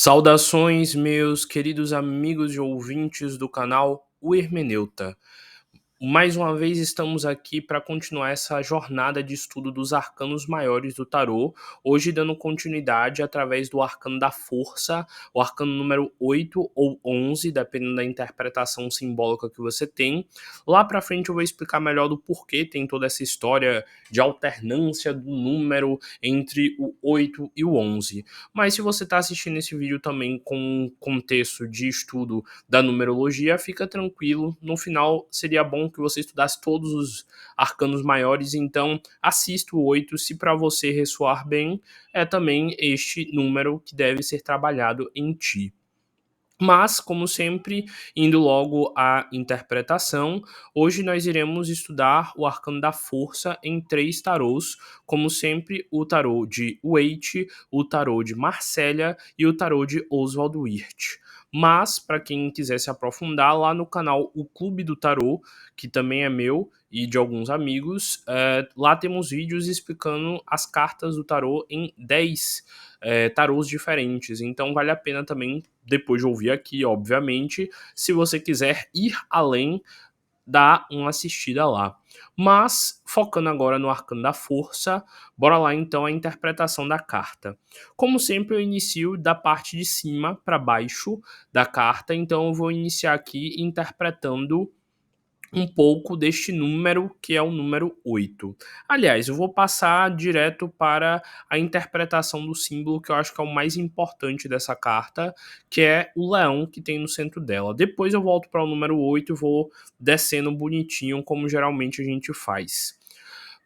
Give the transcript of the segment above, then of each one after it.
Saudações, meus queridos amigos e ouvintes do canal O Hermeneuta. Mais uma vez estamos aqui para continuar essa jornada de estudo dos arcanos maiores do tarô, hoje dando continuidade através do arcano da força, o arcano número 8 ou 11, dependendo da interpretação simbólica que você tem. Lá para frente eu vou explicar melhor do porquê tem toda essa história de alternância do número entre o 8 e o 11. Mas se você está assistindo esse vídeo também com um contexto de estudo da numerologia, fica tranquilo, no final seria bom que você estudasse todos os arcanos maiores, então assista o 8, se para você ressoar bem, é também este número que deve ser trabalhado em ti. Mas, como sempre, indo logo à interpretação, hoje nós iremos estudar o arcano da força em 3 tarôs, como sempre o tarô de Waite, o tarô de Marcélia e o tarô de Oswald Wirth. Mas, para quem quiser se aprofundar, lá no canal O Clube do Tarô, que também é meu e de alguns amigos, lá temos vídeos explicando as cartas do tarô em 10 tarôs diferentes. Então vale a pena também, depois de ouvir aqui, obviamente, se você quiser ir além, dá uma assistida lá. Mas, focando agora no arcano da força, bora lá então a interpretação da carta. Como sempre, eu inicio da parte de cima para baixo da carta, então eu vou iniciar aqui interpretando um pouco deste número, que é o número 8. Aliás, eu vou passar direto para a interpretação do símbolo, que eu acho que é o mais importante dessa carta, que é o leão que tem no centro dela. Depois eu volto para o número 8 e vou descendo bonitinho, como geralmente a gente faz.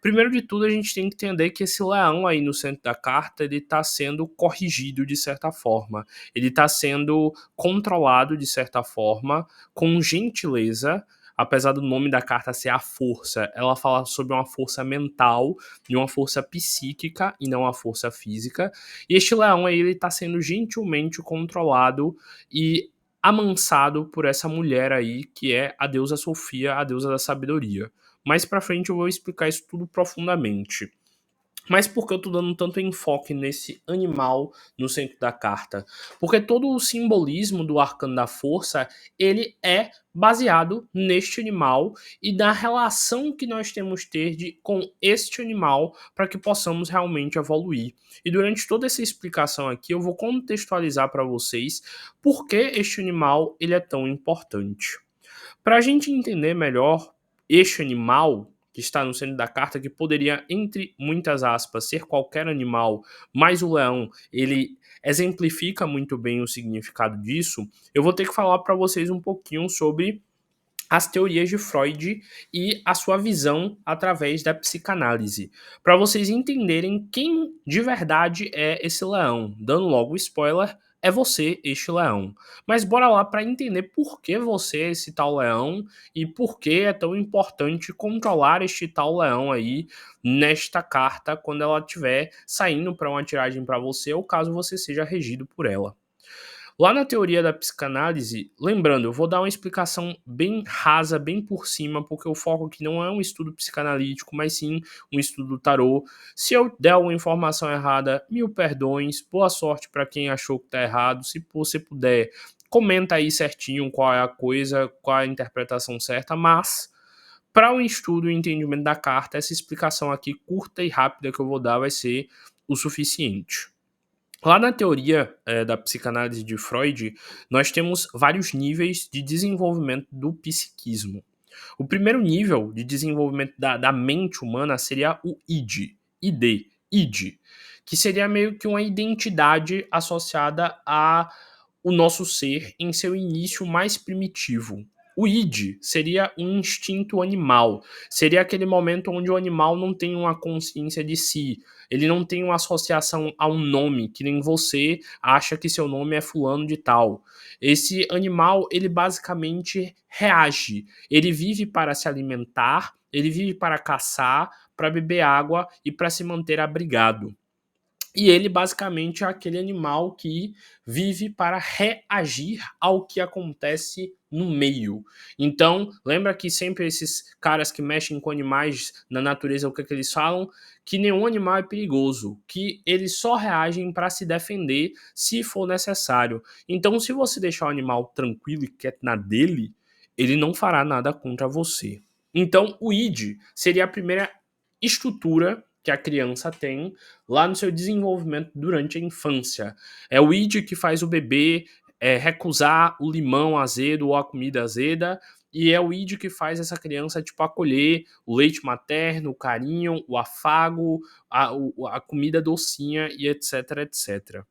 Primeiro de tudo, a gente tem que entender que esse leão aí no centro da carta, ele está sendo corrigido de certa forma. Ele está sendo controlado de certa forma, com gentileza. Apesar do nome da carta ser a força, ela fala sobre uma força mental e uma força psíquica e não uma força física. E este leão aí, ele está sendo gentilmente controlado e amansado por essa mulher aí, que é a deusa Sofia, a deusa da sabedoria. Mais pra frente eu vou explicar isso tudo profundamente. Mas por que eu tô dando tanto enfoque nesse animal no centro da carta? Porque todo o simbolismo do arcano da força, ele é baseado neste animal e da relação que nós temos com este animal para que possamos realmente evoluir. E durante toda essa explicação aqui, eu vou contextualizar para vocês por que este animal ele é tão importante. Para a gente entender melhor este animal que está no centro da carta, que poderia, entre muitas aspas, ser qualquer animal, mas o leão, ele exemplifica muito bem o significado disso, eu vou ter que falar para vocês um pouquinho sobre as teorias de Freud e a sua visão através da psicanálise, para vocês entenderem quem de verdade é esse leão. Dando logo spoiler, é você este leão. Mas bora lá para entender por que você é esse tal leão e por que é tão importante controlar este tal leão aí nesta carta quando ela estiver saindo para uma tiragem para você ou caso você seja regido por ela. Lá na teoria da psicanálise, lembrando, eu vou dar uma explicação bem rasa, bem por cima, porque o foco aqui não é um estudo psicanalítico, mas sim um estudo do tarô. Se eu der alguma informação errada, mil perdões, boa sorte para quem achou que está errado. Se você puder, comenta aí certinho qual é a coisa, qual é a interpretação certa, mas para o estudo e entendimento da carta, essa explicação aqui curta e rápida que eu vou dar vai ser o suficiente. Lá na teoria da psicanálise de Freud, nós temos vários níveis de desenvolvimento do psiquismo. O primeiro nível de desenvolvimento da mente humana seria o id, que seria meio que uma identidade associada a o nosso ser em seu início mais primitivo. O id seria um instinto animal, seria aquele momento onde o animal não tem uma consciência de si, ele não tem uma associação a um nome, que nem você acha que seu nome é fulano de tal. Esse animal, ele basicamente reage, ele vive para se alimentar, ele vive para caçar, para beber água e para se manter abrigado. E ele basicamente é aquele animal que vive para reagir ao que acontece no meio. Então, lembra que sempre esses caras que mexem com animais na natureza, o que, é que eles falam? Que nenhum animal é perigoso, que eles só reagem para se defender se for necessário. Então, se você deixar o animal tranquilo e quieto na dele, ele não fará nada contra você. Então, o id seria a primeira estrutura que a criança tem lá no seu desenvolvimento durante a infância. É o id que faz o bebê recusar o limão azedo ou a comida azeda, e é o id que faz essa criança tipo acolher o leite materno, o carinho, o afago, a comida docinha e etc, etc.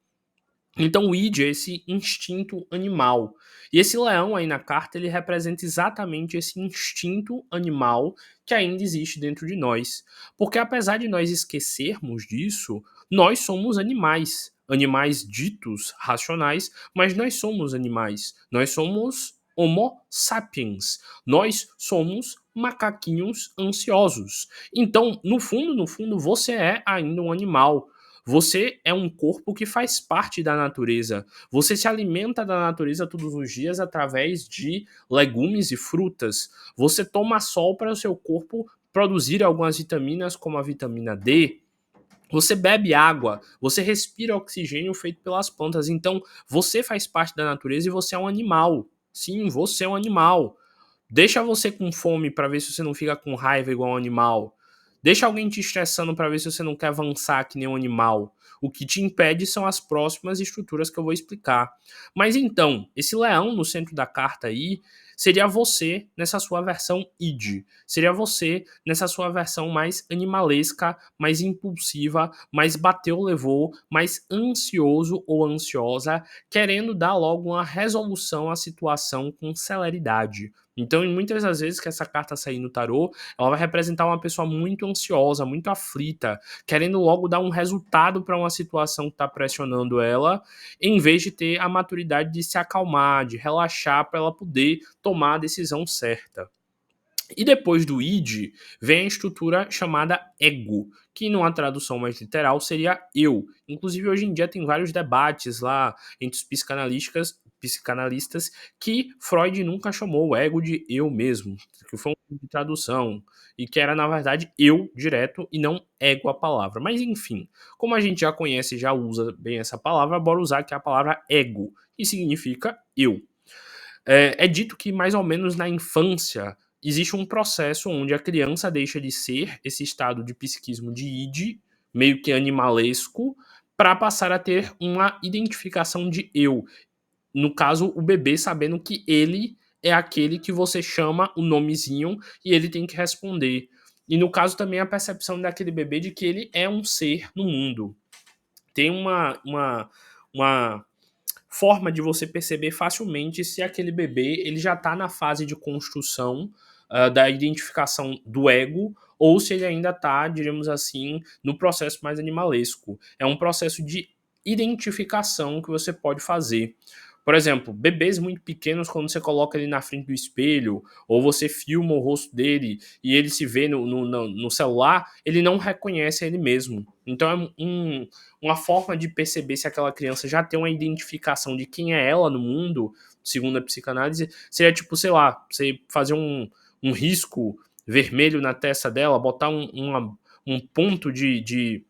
Então o id é esse instinto animal. E esse leão aí na carta, ele representa exatamente esse instinto animal que ainda existe dentro de nós. Porque apesar de nós esquecermos disso, nós somos animais. Animais ditos racionais, mas nós somos animais. Nós somos Homo sapiens. Nós somos macaquinhos ansiosos. Então, no fundo, você é ainda um animal. Você é um corpo que faz parte da natureza. Você se alimenta da natureza todos os dias através de legumes e frutas. Você toma sol para o seu corpo produzir algumas vitaminas, como a vitamina D. Você bebe água, você respira oxigênio feito pelas plantas. Então, você faz parte da natureza e você é um animal. Sim, você é um animal. Deixa você com fome para ver se você não fica com raiva igual um animal. Deixa alguém te estressando para ver se você não quer avançar que nem um animal. O que te impede são as próximas estruturas que eu vou explicar. Mas então, esse leão no centro da carta aí seria você nessa sua versão id. Seria você nessa sua versão mais animalesca, mais impulsiva, mais bateu, levou, mais ansioso ou ansiosa, querendo dar logo uma resolução à situação com celeridade. Então, em muitas das vezes que essa carta sair no tarô, ela vai representar uma pessoa muito ansiosa, muito aflita, querendo logo dar um resultado para uma situação que está pressionando ela, em vez de ter a maturidade de se acalmar, de relaxar para ela poder tomar a decisão certa. E depois do id, vem a estrutura chamada ego, que numa tradução mais literal seria eu. Inclusive, hoje em dia tem vários debates lá entre os psicanalistas que Freud nunca chamou o ego de eu mesmo, que foi um de tradução, e que era, na verdade, eu direto e não ego a palavra. Mas enfim, como a gente já conhece e já usa bem essa palavra, bora usar aqui a palavra ego, que significa eu. É dito que mais ou menos na infância existe um processo onde a criança deixa de ser esse estado de psiquismo de id, meio que animalesco, para passar a ter uma identificação de eu. No caso, o bebê sabendo que ele é aquele que você chama o nomezinho e ele tem que responder. E no caso também a percepção daquele bebê de que ele é um ser no mundo. Tem uma forma de você perceber facilmente se aquele bebê ele já está na fase de construção da identificação do ego ou se ele ainda está, diríamos assim, no processo mais animalesco. É um processo de identificação que você pode fazer. Por exemplo, bebês muito pequenos, quando você coloca ele na frente do espelho, ou você filma o rosto dele e ele se vê no celular, ele não reconhece ele mesmo. Então é uma forma de perceber se aquela criança já tem uma identificação de quem é ela no mundo, segundo a psicanálise, seria tipo, sei lá, você fazer um risco vermelho na testa dela, botar um ponto de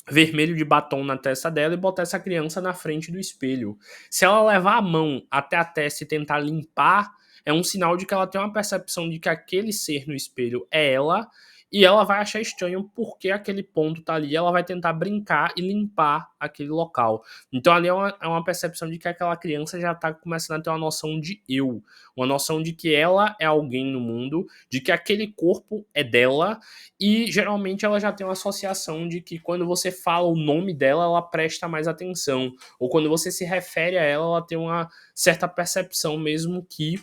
vermelho de batom na testa dela e botar essa criança na frente do espelho. Se ela levar a mão até a testa e tentar limpar, é um sinal de que ela tem uma percepção de que aquele ser no espelho é ela e ela vai achar estranho porque aquele ponto tá ali, ela vai tentar brincar e limpar aquele local. Então ali é uma percepção de que aquela criança já tá começando a ter uma noção de eu, uma noção de que ela é alguém no mundo, de que aquele corpo é dela e geralmente ela já tem uma associação de que quando você fala o nome dela, ela presta mais atenção. Ou quando você se refere a ela, ela tem uma certa percepção, mesmo que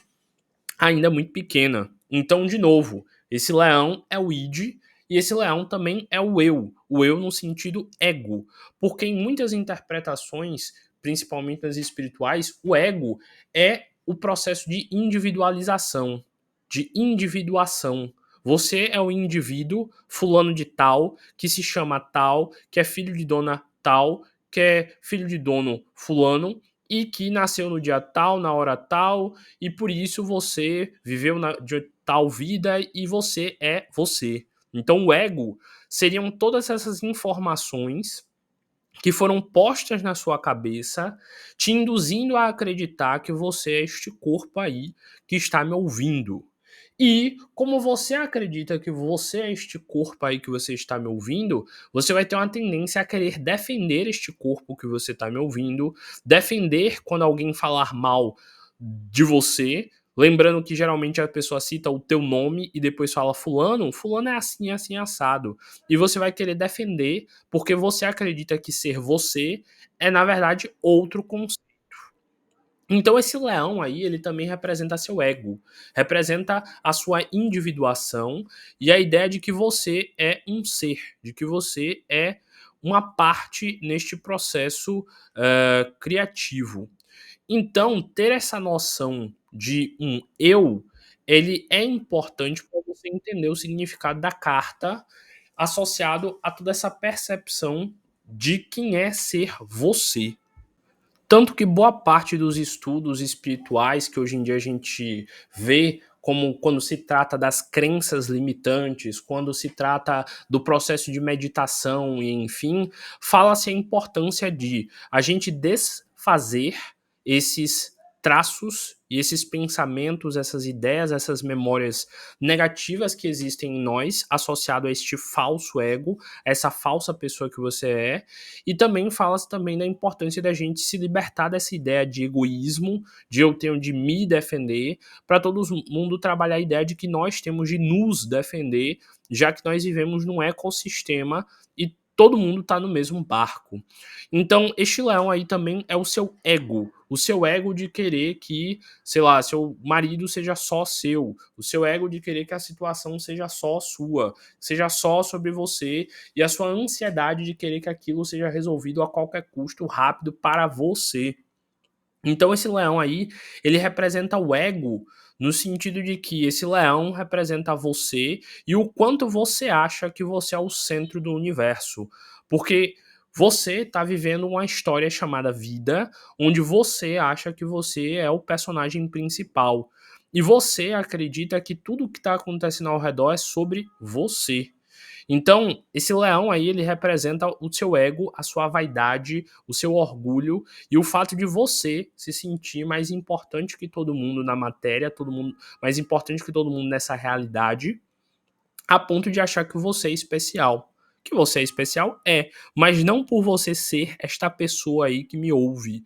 ainda muito pequena. Então, de novo, esse leão é o id e esse leão também é o eu. O eu no sentido ego. Porque em muitas interpretações, principalmente nas espirituais, o ego é o processo de individualização, de individuação. Você é o indivíduo fulano de tal, que se chama tal, que é filho de dona tal, que é filho de dono fulano, e que nasceu no dia tal, na hora tal, e por isso você viveu de tal vida e você é você. Então, o ego seriam todas essas informações que foram postas na sua cabeça, te induzindo a acreditar que você é este corpo aí que está me ouvindo. E como você acredita que você é este corpo aí que você está me ouvindo, você vai ter uma tendência a querer defender este corpo que você está me ouvindo, defender quando alguém falar mal de você, lembrando que geralmente a pessoa cita o teu nome e depois fala fulano, fulano é assim, assim, assado. E você vai querer defender porque você acredita que ser você é, na verdade, outro conceito. Então esse leão aí, ele também representa seu ego, representa a sua individuação e a ideia de que você é um ser, de que você é uma parte neste processo criativo. Então, ter essa noção de um eu, ele é importante para você entender o significado da carta associado a toda essa percepção de quem é ser você. Tanto que boa parte dos estudos espirituais que hoje em dia a gente vê, como quando se trata das crenças limitantes, quando se trata do processo de meditação e enfim, fala-se a importância de a gente desfazer esses traços e esses pensamentos, essas ideias, essas memórias negativas que existem em nós, associado a este falso ego, essa falsa pessoa que você é, e também fala-se também da importância da gente se libertar dessa ideia de egoísmo, de eu tenho de me defender, para todo mundo trabalhar a ideia de que nós temos de nos defender, já que nós vivemos num ecossistema e todo mundo está no mesmo barco. Então, este leão aí também é o seu ego de querer que, sei lá, seu marido seja só seu, o seu ego de querer que a situação seja só sua, seja só sobre você, e a sua ansiedade de querer que aquilo seja resolvido a qualquer custo, rápido para você. Então esse leão aí, ele representa o ego no sentido de que esse leão representa você e o quanto você acha que você é o centro do universo. Porque você está vivendo uma história chamada vida, onde você acha que você é o personagem principal. E você acredita que tudo que está acontecendo ao redor é sobre você. Então, esse leão aí, ele representa o seu ego, a sua vaidade, o seu orgulho e o fato de você se sentir mais importante que todo mundo na matéria, todo mundo mais importante que todo mundo nessa realidade, a ponto de achar que você é especial. Que você é especial é, mas não por você ser esta pessoa aí que me ouve,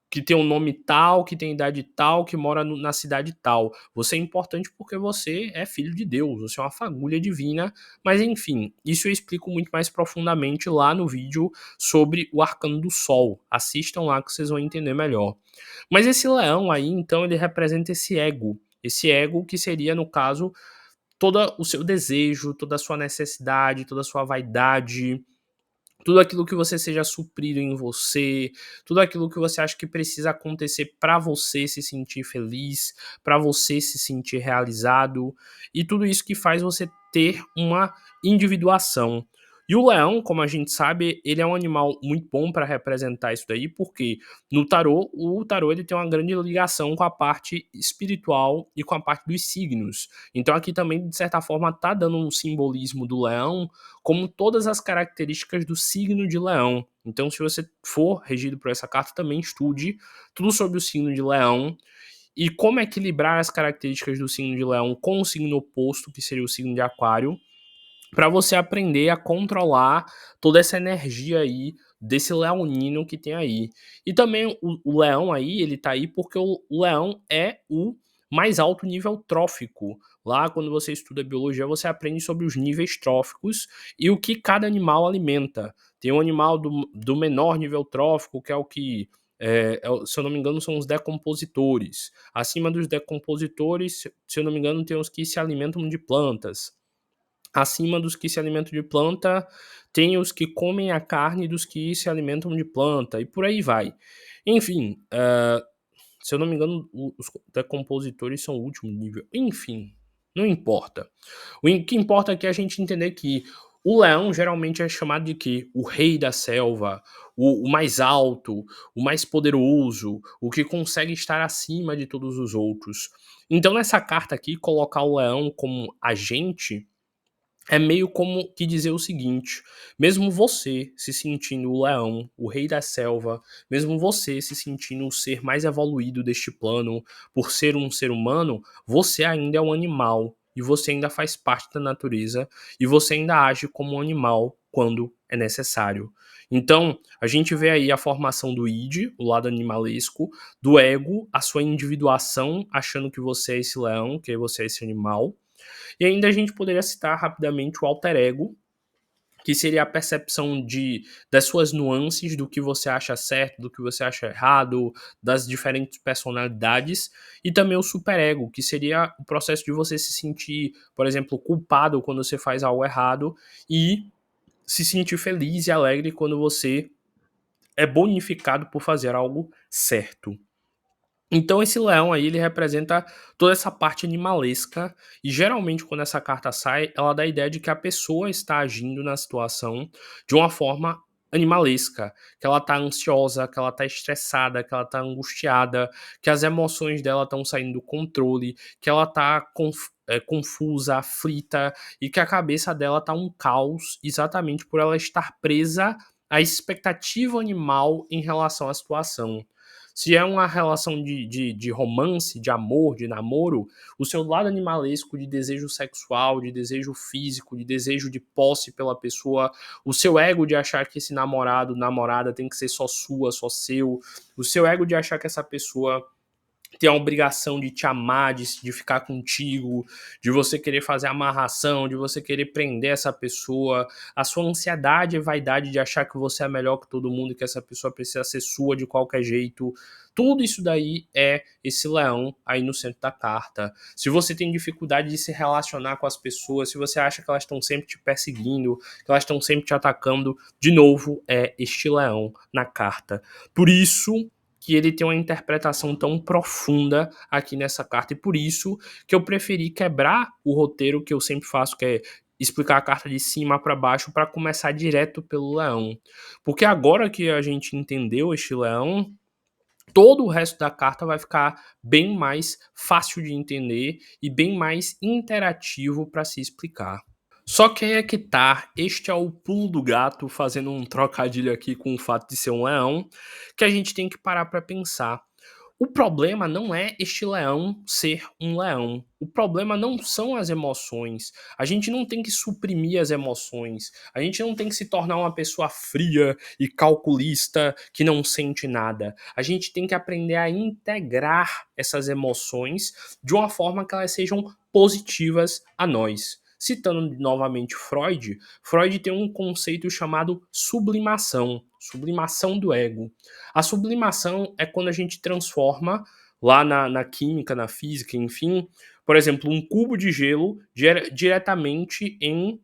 que tem um nome tal, que tem idade tal, que mora na cidade tal. Você é importante porque você é filho de Deus, você é uma fagulha divina, mas enfim, isso eu explico muito mais profundamente lá no vídeo sobre o arcano do sol. Assistam lá que vocês vão entender melhor. Mas esse leão aí, então, ele representa esse ego que seria, no caso, todo o seu desejo, toda a sua necessidade, toda a sua vaidade, tudo aquilo que você seja suprido em você, tudo aquilo que você acha que precisa acontecer para você se sentir feliz, para você se sentir realizado, e tudo isso que faz você ter uma individuação. E o leão, como a gente sabe, ele é um animal muito bom para representar isso daí, porque no tarô, o tarô ele tem uma grande ligação com a parte espiritual e com a parte dos signos. Então aqui também, de certa forma, tá dando um simbolismo do leão como todas as características do signo de Leão. Então, se você for regido por essa carta, também estude tudo sobre o signo de Leão e como equilibrar as características do signo de Leão com o signo oposto, que seria o signo de Aquário, para você aprender a controlar toda essa energia aí desse leonino que tem aí. E também o leão aí, ele tá aí porque o leão é o mais alto nível trófico. Lá, quando você estuda biologia, você aprende sobre os níveis tróficos e o que cada animal alimenta. Tem um animal do menor nível trófico, que é o que, se eu não me engano, são os decompositores. Acima dos decompositores, se eu não me engano, tem os que se alimentam de plantas. Acima dos que se alimentam de planta, tem os que comem a carne dos que se alimentam de planta, e por aí vai. Enfim, se eu não me engano, os decompositores são o último nível. Enfim, não importa. O que importa aqui é a gente entender que O leão geralmente é chamado de quê? O rei da selva, o mais alto, o mais poderoso, o que consegue estar acima de todos os outros. Então, nessa carta aqui, colocar o leão como agente é meio como que dizer o seguinte: mesmo você se sentindo o leão, o rei da selva, mesmo você se sentindo o ser mais evoluído deste plano, por ser um ser humano, você ainda é um animal e você ainda faz parte da natureza e você ainda age como um animal quando é necessário. Então, a gente vê aí a formação do id, o lado animalesco, do ego, a sua individuação, achando que você é esse leão, que você é esse animal, e ainda a gente poderia citar rapidamente o alter ego, que seria a percepção das suas nuances, do que você acha certo, do que você acha errado, das diferentes personalidades, e também o superego, que seria o processo de você se sentir, por exemplo, culpado quando você faz algo errado e se sentir feliz e alegre quando você é bonificado por fazer algo certo. Então esse leão aí, ele representa toda essa parte animalesca e geralmente quando essa carta sai, ela dá a ideia de que a pessoa está agindo na situação de uma forma animalesca, que ela tá ansiosa, que ela tá estressada, que ela tá angustiada, que as emoções dela estão saindo do controle, que ela tá confusa, aflita e que a cabeça dela tá um caos exatamente por ela estar presa à expectativa animal em relação à situação. Se é uma relação de romance, de amor, de namoro, o seu lado animalesco de desejo sexual, de desejo físico, de desejo de posse pela pessoa, o seu ego de achar que esse namorado, namorada tem que ser só sua, só seu, o seu ego de achar que essa pessoa tem a obrigação de te amar, de ficar contigo, de você querer fazer amarração, de você querer prender essa pessoa, a sua ansiedade e vaidade de achar que você é melhor que todo mundo e que essa pessoa precisa ser sua de qualquer jeito. Tudo isso daí é esse leão aí no centro da carta. Se você tem dificuldade de se relacionar com as pessoas, se você acha que elas estão sempre te perseguindo, que elas estão sempre te atacando, de novo é este leão na carta. Por isso que ele tem uma interpretação tão profunda aqui nessa carta, e por isso que eu preferi quebrar o roteiro que eu sempre faço, que é explicar a carta de cima para baixo, para começar direto pelo leão. Porque agora que a gente entendeu este leão, todo o resto da carta vai ficar bem mais fácil de entender e bem mais interativo para se explicar. Só que aí é que tá, este é o pulo do gato, fazendo um trocadilho aqui com o fato de ser um leão, que a gente tem que parar pra pensar. O problema não é este leão ser um leão. O problema não são as emoções. A gente não tem que suprimir as emoções. A gente não tem que se tornar uma pessoa fria e calculista que não sente nada. A gente tem que aprender a integrar essas emoções de uma forma que elas sejam positivas a nós. Citando novamente Freud, Freud tem um conceito chamado sublimação, sublimação do ego. A sublimação é quando a gente transforma, lá na química, na física, enfim, por exemplo, um cubo de gelo diretamente em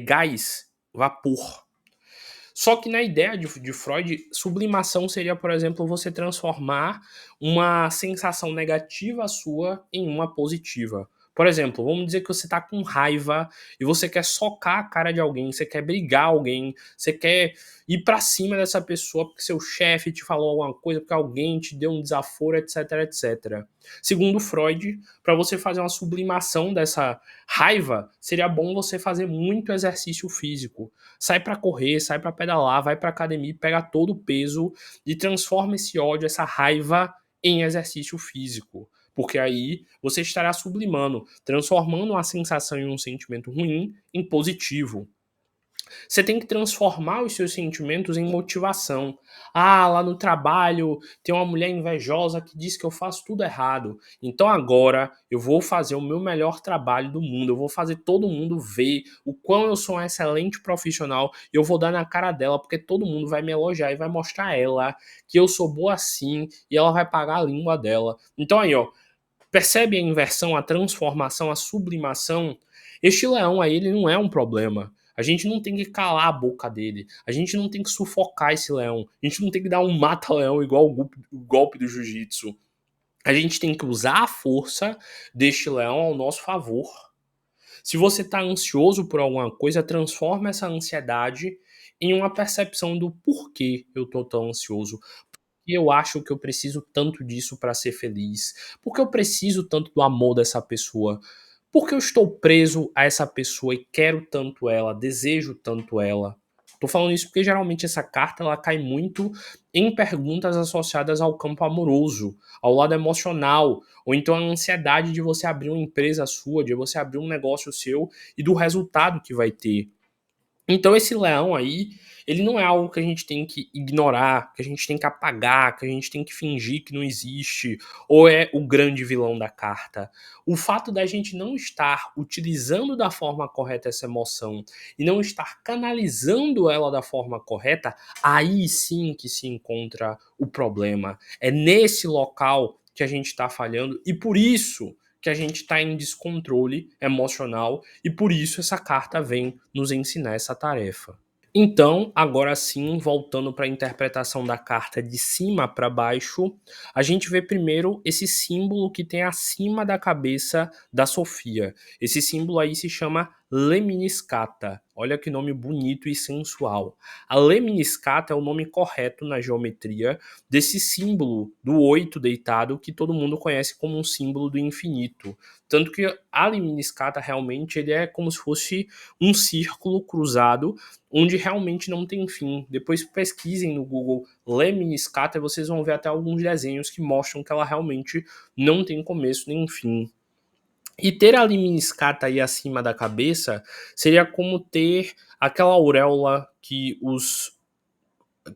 gás, vapor. Só que na ideia de Freud, sublimação seria, por exemplo, você transformar uma sensação negativa sua em uma positiva. Por exemplo, vamos dizer que você tá com raiva e você quer socar a cara de alguém, você quer brigar alguém, você quer ir pra cima dessa pessoa porque seu chefe te falou alguma coisa, porque alguém te deu um desaforo, etc, etc. Segundo Freud, para você fazer uma sublimação dessa raiva, seria bom você fazer muito exercício físico. Sai para correr, sai para pedalar, vai para academia, pega todo o peso e transforma esse ódio, essa raiva em exercício físico. Porque aí você estará sublimando, transformando uma sensação e um sentimento ruim em positivo. Você tem que transformar os seus sentimentos em motivação. Ah, lá no trabalho tem uma mulher invejosa que diz que eu faço tudo errado. Então agora eu vou fazer o meu melhor trabalho do mundo. Eu vou fazer todo mundo ver o quão eu sou um excelente profissional. E eu vou dar na cara dela, porque todo mundo vai me elogiar e vai mostrar a ela que eu sou boa assim e ela vai pagar a língua dela. Então aí, ó, percebe a inversão, a transformação, a sublimação? Este leão aí, ele não é um problema. A gente não tem que calar a boca dele. A gente não tem que sufocar esse leão. A gente não tem que dar um mata-leão igual o golpe do jiu-jitsu. A gente tem que usar a força deste leão ao nosso favor. Se você está ansioso por alguma coisa, transforma essa ansiedade em uma percepção do porquê eu estou tão ansioso. E eu acho que eu preciso tanto disso para ser feliz? Por que eu preciso tanto do amor dessa pessoa? Por que eu estou preso a essa pessoa e quero tanto ela, desejo tanto ela? Tô falando isso porque geralmente essa carta ela cai muito em perguntas associadas ao campo amoroso, ao lado emocional, ou então a ansiedade de você abrir uma empresa sua, de você abrir um negócio seu e do resultado que vai ter. Então esse leão aí, ele não é algo que a gente tem que ignorar, que a gente tem que apagar, que a gente tem que fingir que não existe, ou é o grande vilão da carta. O fato da gente não estar utilizando da forma correta essa emoção e não estar canalizando ela da forma correta, aí sim que se encontra o problema. É nesse local que a gente está falhando e por isso que a gente está em descontrole emocional e por isso essa carta vem nos ensinar essa tarefa. Então, agora sim, voltando para a interpretação da carta de cima para baixo, a gente vê primeiro esse símbolo que tem acima da cabeça da Sofia. Esse símbolo aí se chama Lemniscata. Olha que nome bonito e sensual. A Lemniscata é o nome correto na geometria desse símbolo do 8 deitado que todo mundo conhece como um símbolo do infinito. Tanto que a Lemniscata realmente ele é como se fosse um círculo cruzado onde realmente não tem fim. Depois pesquisem no Google Lemniscata e vocês vão ver até alguns desenhos que mostram que ela realmente não tem começo nem fim. E ter a lemniscata aí acima da cabeça seria como ter aquela auréola que os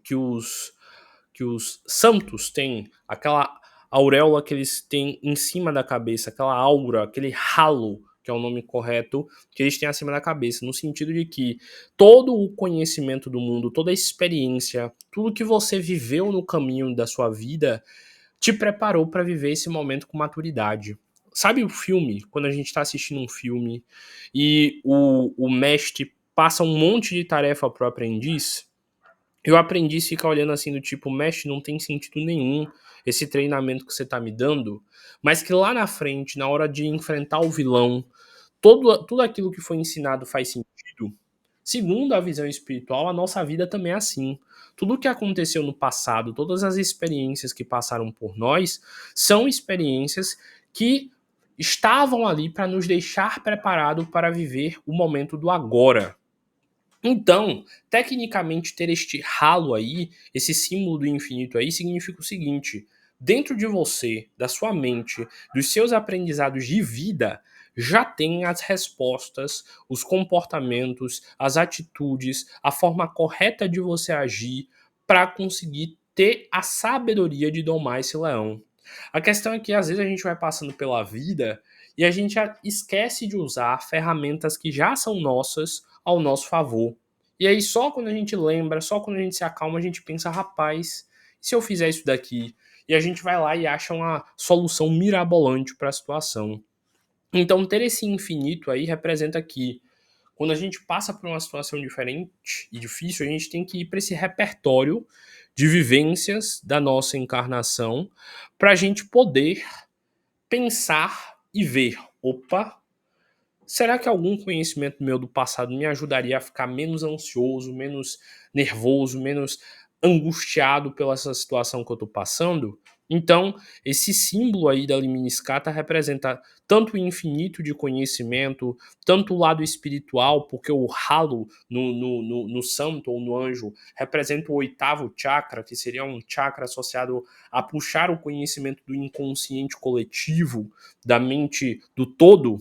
que os santos têm, aquela auréola que eles têm em cima da cabeça, aquela aura, aquele halo, que é o nome correto, que eles têm acima da cabeça, no sentido de que todo o conhecimento do mundo, toda a experiência, tudo que você viveu no caminho da sua vida, te preparou para viver esse momento com maturidade. Sabe o filme, quando a gente está assistindo um filme e o mestre passa um monte de tarefa pro aprendiz? Eu aprendi a ficar olhando assim do tipo, mestre, não tem sentido nenhum esse treinamento que você tá me dando, mas que lá na frente, na hora de enfrentar o vilão, tudo aquilo que foi ensinado faz sentido. Segundo a visão espiritual, a nossa vida também é assim. Tudo o que aconteceu no passado, todas as experiências que passaram por nós, são experiências que estavam ali para nos deixar preparados para viver o momento do agora. Então, tecnicamente, ter este ralo aí, esse símbolo do infinito aí, significa o seguinte: dentro de você, da sua mente, dos seus aprendizados de vida, já tem as respostas, os comportamentos, as atitudes, a forma correta de você agir para conseguir ter a sabedoria de domar esse leão. A questão é que às vezes a gente vai passando pela vida e a gente esquece de usar ferramentas que já são nossas ao nosso favor. E aí, só quando a gente lembra, só quando a gente se acalma, a gente pensa, rapaz, e se eu fizer isso daqui? E a gente vai lá e acha uma solução mirabolante para a situação. Então, ter esse infinito aí representa que quando a gente passa por uma situação diferente e difícil, a gente tem que ir para esse repertório de vivências da nossa encarnação para a gente poder pensar e ver, opa, será que algum conhecimento meu do passado me ajudaria a ficar menos ansioso, menos nervoso, menos angustiado pela essa situação que eu estou passando? Então, esse símbolo aí da Lemniscata representa tanto o infinito de conhecimento, tanto o lado espiritual, porque o halo no santo ou no anjo representa o oitavo chakra, que seria um chakra associado a puxar o conhecimento do inconsciente coletivo, da mente do todo.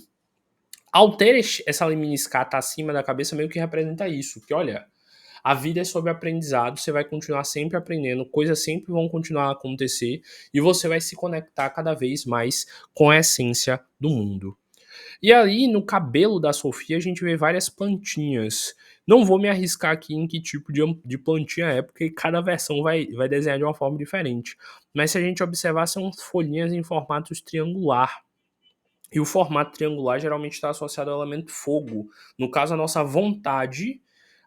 Ao ter essa lemniscata acima da cabeça, meio que representa isso, que olha, a vida é sobre aprendizado, você vai continuar sempre aprendendo, coisas sempre vão continuar a acontecer e você vai se conectar cada vez mais com a essência do mundo. E aí, no cabelo da Sofia, a gente vê várias plantinhas. Não vou me arriscar aqui em que tipo de plantinha é, porque cada versão vai desenhar de uma forma diferente. Mas se a gente observar, são folhinhas em formatos triangular. E o formato triangular geralmente está associado ao elemento fogo. No caso, a nossa vontade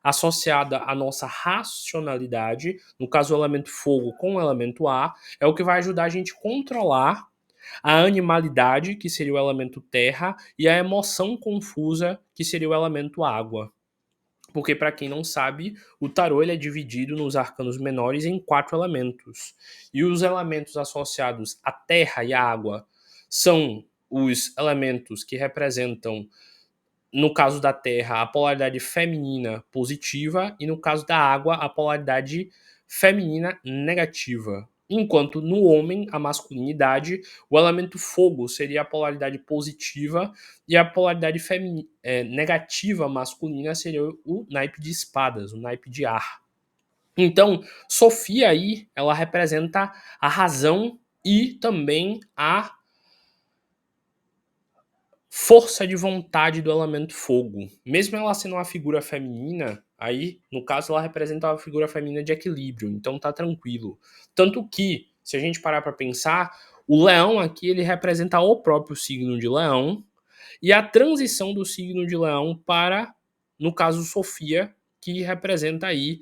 associada à nossa racionalidade, no caso o elemento fogo com o elemento ar, é o que vai ajudar a gente a controlar a animalidade, que seria o elemento terra, e a emoção confusa, que seria o elemento água. Porque, para quem não sabe, o tarô ele é dividido nos arcanos menores em 4 elementos. E os elementos associados à terra e à água são os elementos que representam, no caso da terra, a polaridade feminina positiva e no caso da água, a polaridade feminina negativa. Enquanto no homem, a masculinidade, o elemento fogo seria a polaridade positiva e a polaridade negativa masculina seria o naipe de espadas, o naipe de ar. Então, Sofia aí, ela representa a razão e também a força de vontade do elemento fogo. Mesmo ela sendo uma figura feminina, aí, no caso, ela representa uma figura feminina de equilíbrio, então tá tranquilo. Tanto que, se a gente parar para pensar, o leão aqui, ele representa o próprio signo de leão, e a transição do signo de leão para, no caso, Sofia, que representa aí,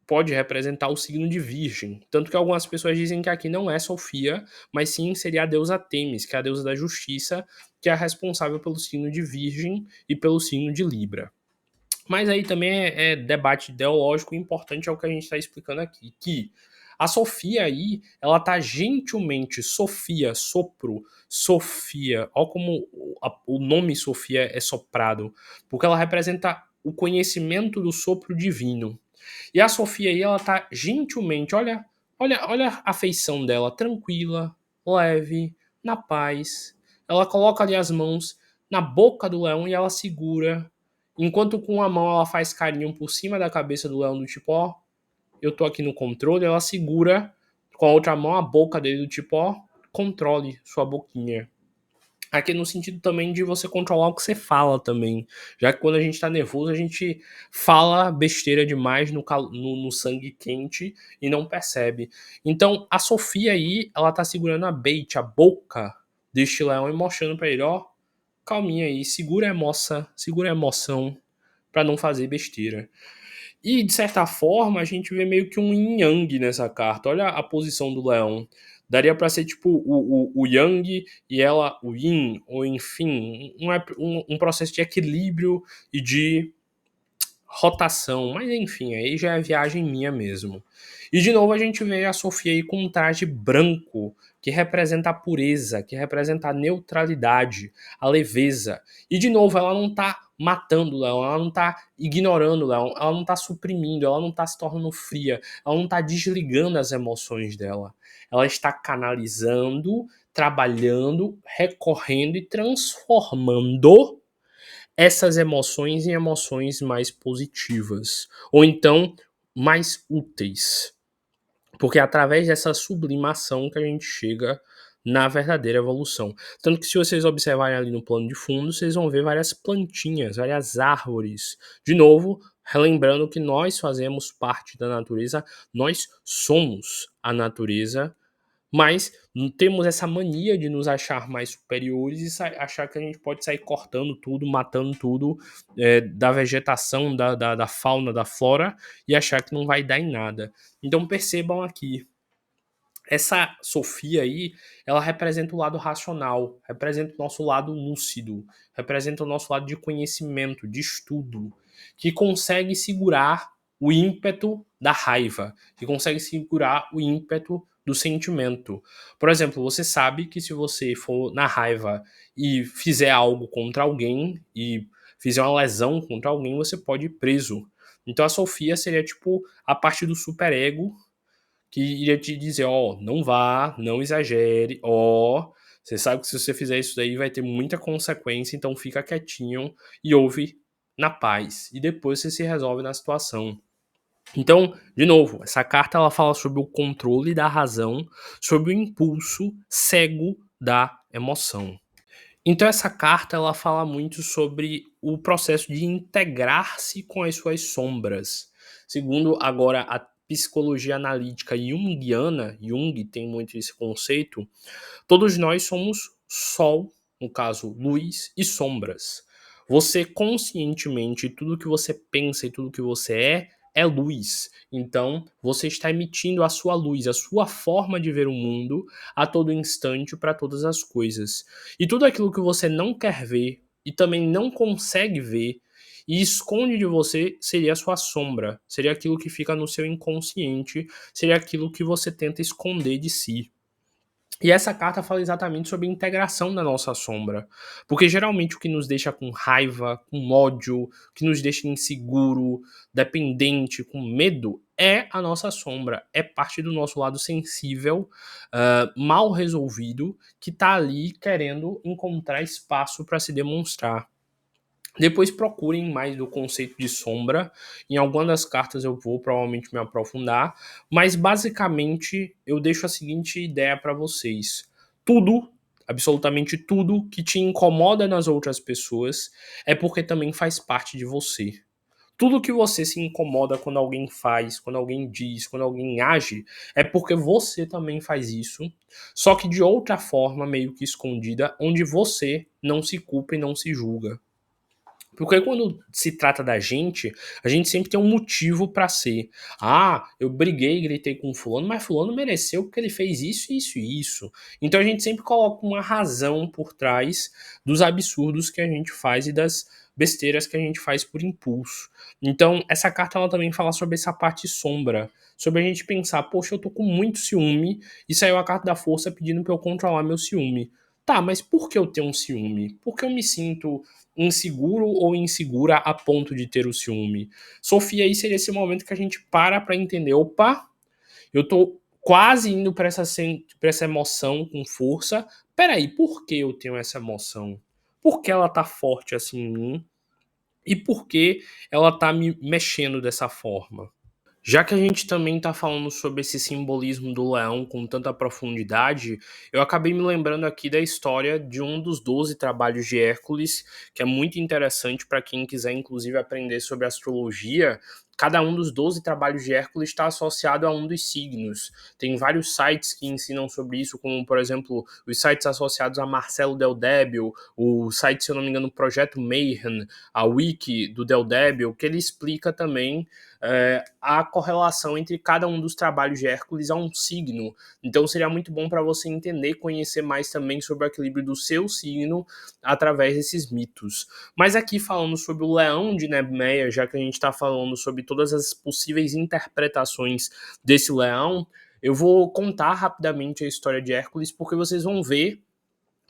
pode representar o signo de Virgem. Tanto que algumas pessoas dizem que aqui não é Sofia, mas sim seria a deusa Têmis, que é a deusa da justiça, que é a responsável pelo signo de Virgem e pelo signo de Libra. Mas aí também é debate ideológico, importante é o que a gente está explicando aqui, que a Sofia aí, ela tá gentilmente, Sofia, sopro, Sofia, olha como o nome Sofia é soprado, porque ela representa o conhecimento do sopro divino. E a Sofia aí, ela tá gentilmente, olha a feição dela, tranquila, leve, na paz. Ela coloca ali as mãos na boca do leão e ela segura. Enquanto com uma mão ela faz carinho por cima da cabeça do leão, do tipo, ó, eu tô aqui no controle, ela segura com a outra mão a boca dele, do tipo, ó, controle sua boquinha. Aqui no sentido também de você controlar o que você fala também. Já que quando a gente tá nervoso, a gente fala besteira demais no sangue quente e não percebe. Então, a Sofia aí, ela tá segurando a bait, a boca deste leão e mostrando pra ele, ó, calminha aí, segura a emoção pra não fazer besteira. E, de certa forma, a gente vê meio que um yin yang nessa carta. Olha a posição do leão. Daria pra ser tipo o yang e ela o yin, ou enfim, um processo de equilíbrio e de rotação. Mas enfim, aí já é viagem minha mesmo. E de novo a gente vê a Sofia aí com um traje branco, que representa a pureza, que representa a neutralidade, a leveza. E de novo, ela não tá matando o leão, ela não tá ignorando o leão, ela não tá suprimindo, ela não tá se tornando fria, ela não tá desligando as emoções dela. Ela está canalizando, trabalhando, recorrendo e transformando essas emoções em emoções mais positivas, ou então mais úteis. Porque é através dessa sublimação que a gente chega na verdadeira evolução. Tanto que se vocês observarem ali no plano de fundo, vocês vão ver várias plantinhas, várias árvores. De novo, relembrando que nós fazemos parte da natureza, nós somos a natureza, mas temos essa mania de nos achar mais superiores e achar que a gente pode sair cortando tudo, matando tudo da vegetação, da fauna, da flora, e achar que não vai dar em nada. Então percebam aqui, essa Sofia aí, ela representa o lado racional, representa o nosso lado lúcido, representa o nosso lado de conhecimento, de estudo, que consegue segurar o ímpeto da raiva, que consegue segurar o ímpeto do sentimento. Por exemplo, você sabe que se você for na raiva e fizer algo contra alguém e fizer uma lesão contra alguém, você pode ir preso. Então a Sofia seria tipo a parte do superego que iria te dizer, ó, não vá, não exagere, ó, você sabe que se você fizer isso daí vai ter muita consequência, então fica quietinho e ouve na paz. E depois você se resolve na situação. Então, de novo, essa carta ela fala sobre o controle da razão, sobre o impulso cego da emoção. Então essa carta ela fala muito sobre o processo de integrar-se com as suas sombras. Segundo agora a psicologia analítica junguiana, Jung tem muito esse conceito, todos nós somos sol, no caso luz e sombras. Você conscientemente, tudo que você pensa e tudo que você é, é luz. Então, você está emitindo a sua luz, a sua forma de ver o mundo a todo instante para todas as coisas. E tudo aquilo que você não quer ver e também não consegue ver e esconde de você seria a sua sombra, seria aquilo que fica no seu inconsciente, seria aquilo que você tenta esconder de si. E essa carta fala exatamente sobre a integração da nossa sombra. Porque geralmente o que nos deixa com raiva, com ódio, que nos deixa inseguro, dependente, com medo, é a nossa sombra. É parte do nosso lado sensível, mal resolvido, que está ali querendo encontrar espaço para se demonstrar. Depois procurem mais do conceito de sombra. Em alguma das cartas eu vou provavelmente me aprofundar, mas basicamente eu deixo a seguinte ideia para vocês. Tudo, absolutamente tudo que te incomoda nas outras pessoas é porque também faz parte de você. Tudo que você se incomoda quando alguém faz, quando alguém diz, quando alguém age, é porque você também faz isso, só que de outra forma, meio que escondida, onde você não se culpa e não se julga. Porque quando se trata da gente, a gente sempre tem um motivo pra ser. Ah, eu briguei, gritei com fulano, mas fulano mereceu porque ele fez isso, isso e isso. Então a gente sempre coloca uma razão por trás dos absurdos que a gente faz e das besteiras que a gente faz por impulso. Então essa carta ela também fala sobre essa parte sombra, sobre a gente pensar, poxa, eu tô com muito ciúme e saiu a carta da força pedindo pra eu controlar meu ciúme. Tá, mas por que eu tenho um ciúme? Por que eu me sinto inseguro ou insegura a ponto de ter o ciúme? Sofia, aí seria esse momento que a gente para entender, opa, eu tô quase indo para essa emoção com força. Peraí, por que eu tenho essa emoção? Por que ela tá forte assim em mim? E por que ela tá me mexendo dessa forma? Já que a gente também está falando sobre esse simbolismo do leão com tanta profundidade, eu acabei me lembrando aqui da história de um dos 12 trabalhos de Hércules, que é muito interessante para quem quiser, inclusive, aprender sobre astrologia. Cada um dos 12 trabalhos de Hércules está associado a um dos signos. Tem vários sites que ensinam sobre isso, como, por exemplo, os sites associados a Marcelo Del Débio, o site, se eu não me engano, Projeto Mayhem, a wiki do Del Débio, que ele explica também a correlação entre cada um dos trabalhos de Hércules a um signo. Então seria muito bom para você entender, conhecer mais também sobre o equilíbrio do seu signo através desses mitos. Mas aqui falando sobre o leão de Nemeia, já que a gente está falando sobre todas as possíveis interpretações desse leão, eu vou contar rapidamente a história de Hércules, porque vocês vão ver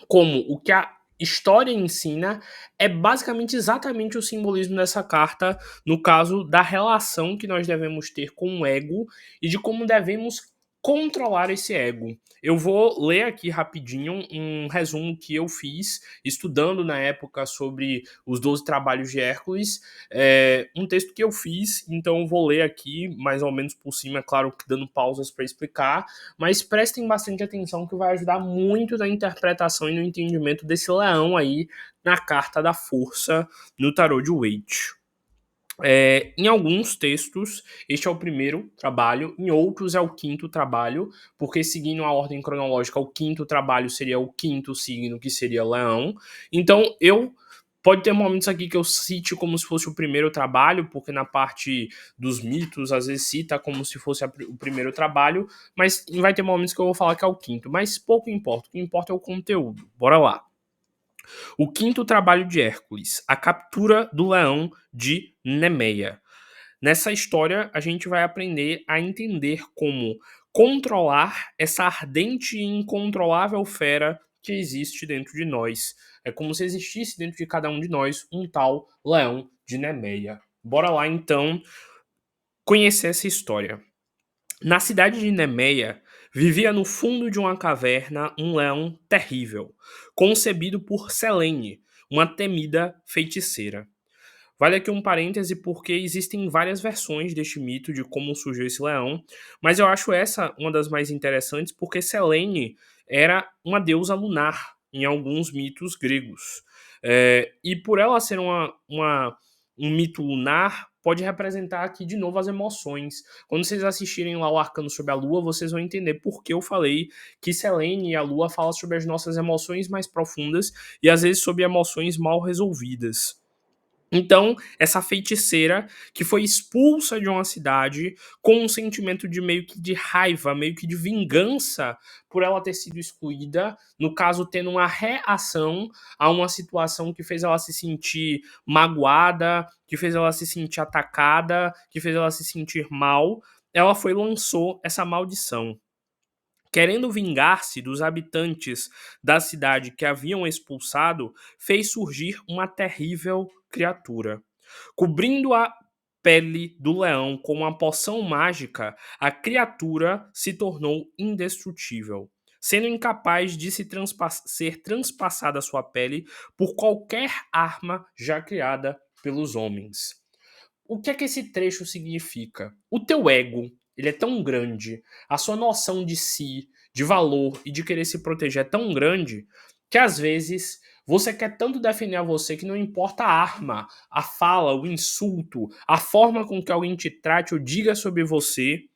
como o que a história ensina é basicamente exatamente o simbolismo dessa carta, no caso da relação que nós devemos ter com o ego e de como devemos controlar esse ego. Eu vou ler aqui rapidinho um resumo que eu fiz estudando na época sobre os 12 trabalhos de Hércules, um texto que eu fiz, então eu vou ler aqui mais ou menos por cima, é claro que dando pausas para explicar, mas prestem bastante atenção que vai ajudar muito na interpretação e no entendimento desse leão aí na carta da força no tarô de Waite. Em alguns textos, este é o primeiro trabalho, em outros é o quinto trabalho, porque seguindo a ordem cronológica, o quinto trabalho seria o quinto signo, que seria Leão. Então, pode ter momentos aqui que eu cite como se fosse o primeiro trabalho, porque na parte dos mitos, às vezes cita como se fosse o primeiro trabalho, mas vai ter momentos que eu vou falar que é o quinto, mas pouco importa, o que importa é o conteúdo. Bora lá. O quinto trabalho de Hércules, a captura do leão de Nemeia. Nessa história, a gente vai aprender a entender como controlar essa ardente e incontrolável fera que existe dentro de nós. É como se existisse dentro de cada um de nós um tal leão de Nemeia. Bora lá, então, conhecer essa história. Na cidade de Nemeia, vivia no fundo de uma caverna um leão terrível, concebido por Selene, uma temida feiticeira. Vale aqui um parêntese porque existem várias versões deste mito de como surgiu esse leão, mas eu acho essa uma das mais interessantes porque Selene era uma deusa lunar em alguns mitos gregos. E por ela ser um mito lunar, pode representar aqui de novo as emoções. Quando vocês assistirem lá o Arcano sobre a Lua, vocês vão entender por que eu falei que Selene e a Lua falam sobre as nossas emoções mais profundas e às vezes sobre emoções mal resolvidas. Então, essa feiticeira que foi expulsa de uma cidade com um sentimento de meio que de raiva, meio que de vingança por ela ter sido excluída, no caso, tendo uma reação a uma situação que fez ela se sentir magoada, que fez ela se sentir atacada, que fez ela se sentir mal, ela foi e lançou essa maldição. Querendo vingar-se dos habitantes da cidade que haviam expulsado, fez surgir uma terrível criatura. Cobrindo a pele do leão com uma poção mágica, a criatura se tornou indestrutível, sendo incapaz de ser transpassada sua pele por qualquer arma já criada pelos homens. O que é que esse trecho significa? O teu ego, ele é tão grande, a sua noção de si, de valor e de querer se proteger é tão grande que às vezes você quer tanto defender a você que não importa a arma, a fala, o insulto, a forma com que alguém te trate ou diga sobre você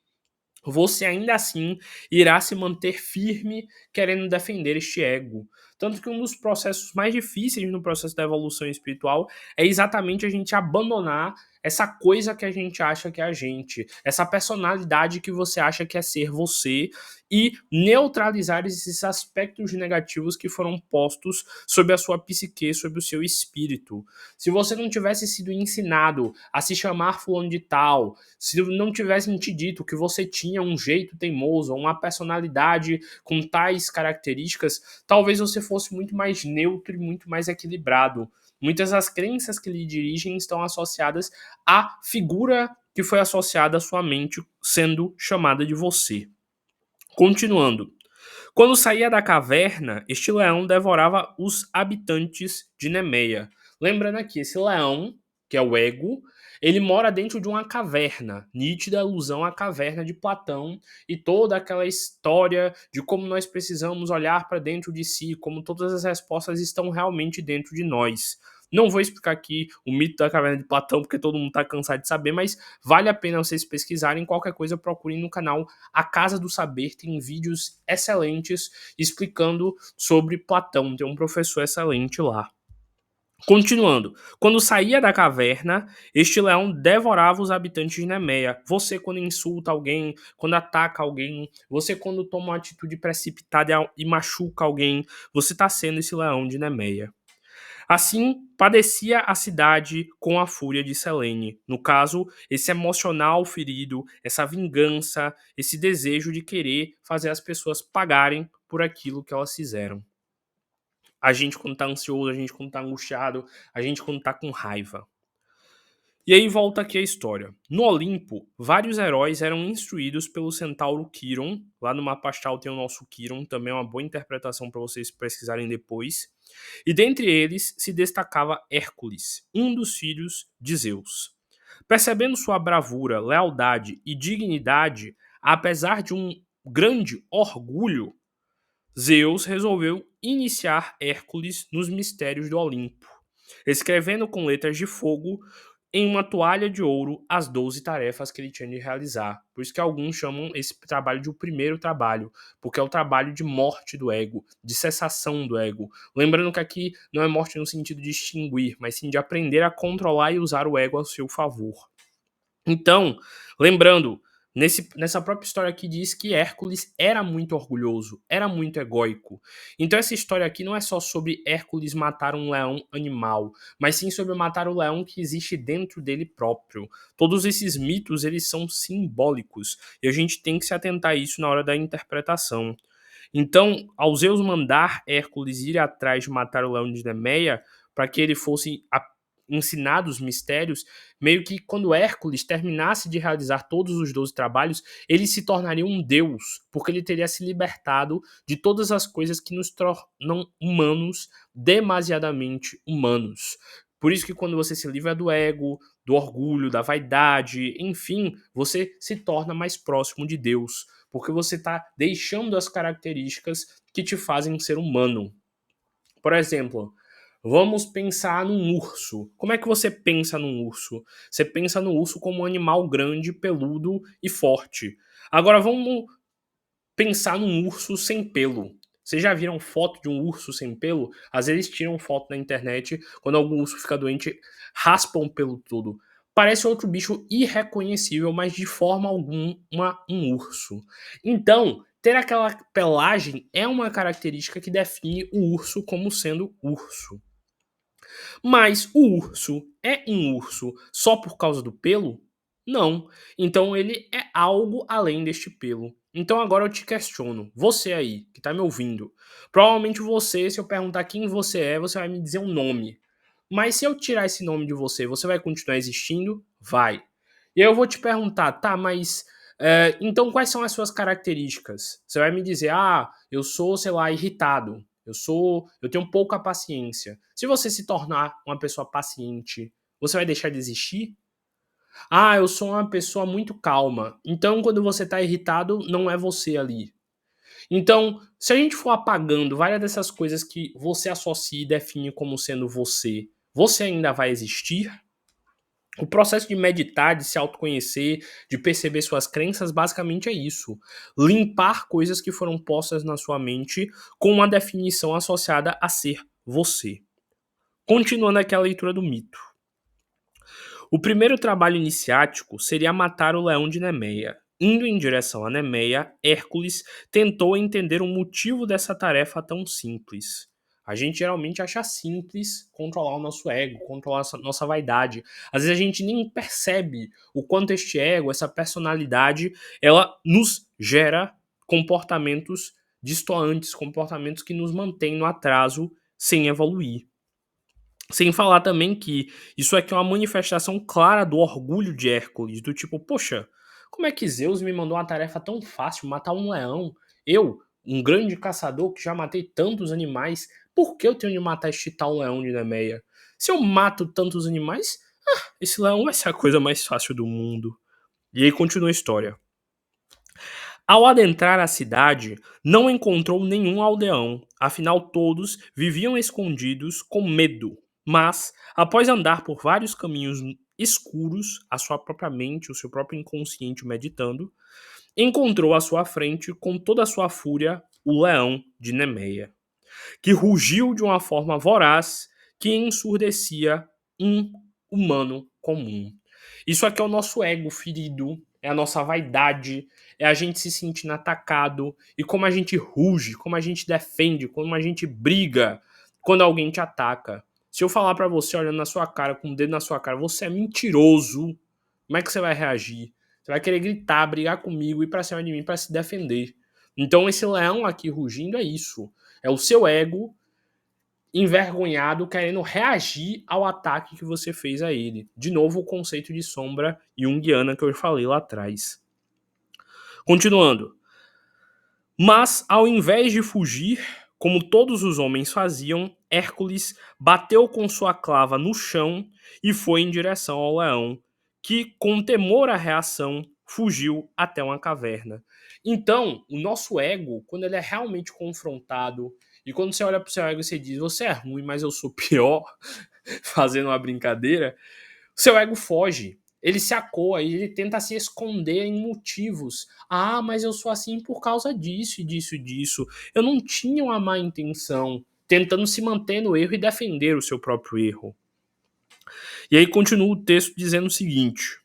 ainda assim irá se manter firme querendo defender este ego. Tanto que um dos processos mais difíceis no processo da evolução espiritual é exatamente a gente abandonar essa coisa que a gente acha que é a gente, essa personalidade que você acha que é ser você e neutralizar esses aspectos negativos que foram postos sobre a sua psique, sobre o seu espírito. Se você não tivesse sido ensinado a se chamar fulano de tal, se não tivessem te dito que você tinha um jeito teimoso, uma personalidade com tais características, talvez você fosse muito mais neutro e muito mais equilibrado. Muitas das crenças que lhe dirigem estão associadas à figura que foi associada à sua mente sendo chamada de você. Continuando. Quando saía da caverna, este leão devorava os habitantes de Nemeia. Lembrando aqui, esse leão, que é o ego, ele mora dentro de uma caverna, nítida alusão à caverna de Platão e toda aquela história de como nós precisamos olhar para dentro de si, como todas as respostas estão realmente dentro de nós. Não vou explicar aqui o mito da caverna de Platão, porque todo mundo está cansado de saber, mas vale a pena vocês pesquisarem. Qualquer coisa, procurem no canal A Casa do Saber, tem vídeos excelentes explicando sobre Platão, tem um professor excelente lá. Continuando, quando saía da caverna, este leão devorava os habitantes de Nemeia. Você quando insulta alguém, quando ataca alguém, você quando toma uma atitude precipitada e machuca alguém, você está sendo esse leão de Nemeia. Assim, padecia a cidade com a fúria de Selene. No caso, esse emocional ferido, essa vingança, esse desejo de querer fazer as pessoas pagarem por aquilo que elas fizeram. A gente quando tá ansioso, a gente quando tá angustiado, a gente quando tá com raiva. E aí volta aqui a história. No Olimpo, vários heróis eram instruídos pelo centauro Quiron. Lá no mapa astral tem o nosso Quiron, também é uma boa interpretação para vocês pesquisarem depois. E dentre eles se destacava Hércules, um dos filhos de Zeus. Percebendo sua bravura, lealdade e dignidade, apesar de um grande orgulho, Zeus resolveu iniciar Hércules nos mistérios do Olimpo, escrevendo com letras de fogo em uma toalha de ouro as 12 tarefas que ele tinha de realizar. Por isso que alguns chamam esse trabalho de o primeiro trabalho, porque é o trabalho de morte do ego, de cessação do ego. Lembrando que aqui não é morte no sentido de extinguir, mas sim de aprender a controlar e usar o ego a seu favor. Então, lembrando, nessa própria história aqui diz que Hércules era muito orgulhoso, era muito egóico. Então essa história aqui não é só sobre Hércules matar um leão animal, mas sim sobre matar o leão que existe dentro dele próprio. Todos esses mitos, eles são simbólicos, e a gente tem que se atentar a isso na hora da interpretação. Então, ao Zeus mandar Hércules ir atrás de matar o leão de Nemeia, para que ele fosse ensinado os mistérios, meio que quando Hércules terminasse de realizar todos os 12 trabalhos, ele se tornaria um deus, porque ele teria se libertado de todas as coisas que nos tornam humanos, demasiadamente humanos. Por isso que quando você se livra do ego, do orgulho, da vaidade, enfim, você se torna mais próximo de Deus, porque você está deixando as características que te fazem ser humano. Por exemplo, vamos pensar num urso. Como é que você pensa num urso? Você pensa no urso como um animal grande, peludo e forte. Agora vamos pensar num urso sem pelo. Vocês já viram foto de um urso sem pelo? Às vezes tiram foto na internet, quando algum urso fica doente, raspam o pelo todo. Parece outro bicho irreconhecível, mas de forma alguma um urso. Então, ter aquela pelagem é uma característica que define o urso como sendo urso. Mas o urso é um urso só por causa do pelo? Não. Então ele é algo além deste pelo. Então agora eu te questiono, você aí que tá me ouvindo, provavelmente você, se eu perguntar quem você vai me dizer um nome. Mas se eu tirar esse nome de você, você vai continuar existindo? Vai. E aí eu vou te perguntar, tá, mas então quais são as suas características? Você vai me dizer, ah, eu sou, sei lá, irritado. Eu tenho pouca paciência. Se você se tornar uma pessoa paciente, você vai deixar de existir? Ah, eu sou uma pessoa muito calma. Então, quando você tá irritado, não é você ali. Então, se a gente for apagando várias dessas coisas que você associa e define como sendo você, você ainda vai existir? O processo de meditar, de se autoconhecer, de perceber suas crenças, basicamente é isso. Limpar coisas que foram postas na sua mente com uma definição associada a ser você. Continuando aqui a leitura do mito. O primeiro trabalho iniciático seria matar o leão de Nemeia. Indo em direção a Nemeia, Hércules tentou entender o motivo dessa tarefa tão simples. A gente geralmente acha simples controlar o nosso ego, controlar a nossa vaidade. Às vezes a gente nem percebe o quanto este ego, essa personalidade, ela nos gera comportamentos distoantes, comportamentos que nos mantêm no atraso sem evoluir. Sem falar também que isso aqui é uma manifestação clara do orgulho de Hércules, do tipo, poxa, como é que Zeus me mandou uma tarefa tão fácil, matar um leão? Eu, um grande caçador que já matei tantos animais, por que eu tenho de matar este tal leão de Nemeia? Se eu mato tantos animais, esse leão vai ser a coisa mais fácil do mundo. E aí continua a história. Ao adentrar a cidade, não encontrou nenhum aldeão, afinal todos viviam escondidos com medo. Mas, após andar por vários caminhos escuros, a sua própria mente, o seu próprio inconsciente meditando, encontrou à sua frente, com toda a sua fúria, o leão de Nemeia, que rugiu de uma forma voraz que ensurdecia um humano comum. Isso aqui é o nosso ego ferido, é a nossa vaidade, é a gente se sentindo atacado e como a gente ruge, como a gente defende, como a gente briga quando alguém te ataca. Se eu falar pra você olhando na sua cara, com o dedo na sua cara, você é mentiroso, como é que você vai reagir? Você vai querer gritar, brigar comigo, ir pra cima de mim pra se defender. Então esse leão aqui rugindo é isso. É o seu ego envergonhado querendo reagir ao ataque que você fez a ele. De novo, o conceito de sombra junguiana que eu falei lá atrás. Continuando. Mas, ao invés de fugir, como todos os homens faziam, Hércules bateu com sua clava no chão e foi em direção ao leão, que, com temor à reação, fugiu até uma caverna. Então, o nosso ego, quando ele é realmente confrontado, e quando você olha para o seu ego e você diz, você é ruim, mas eu sou pior, fazendo uma brincadeira, seu ego foge. Ele se acoa e ele tenta se esconder em motivos. Ah, mas eu sou assim por causa disso e disso e disso. Eu não tinha uma má intenção. Tentando se manter no erro e defender o seu próprio erro. E aí continua o texto dizendo o seguinte.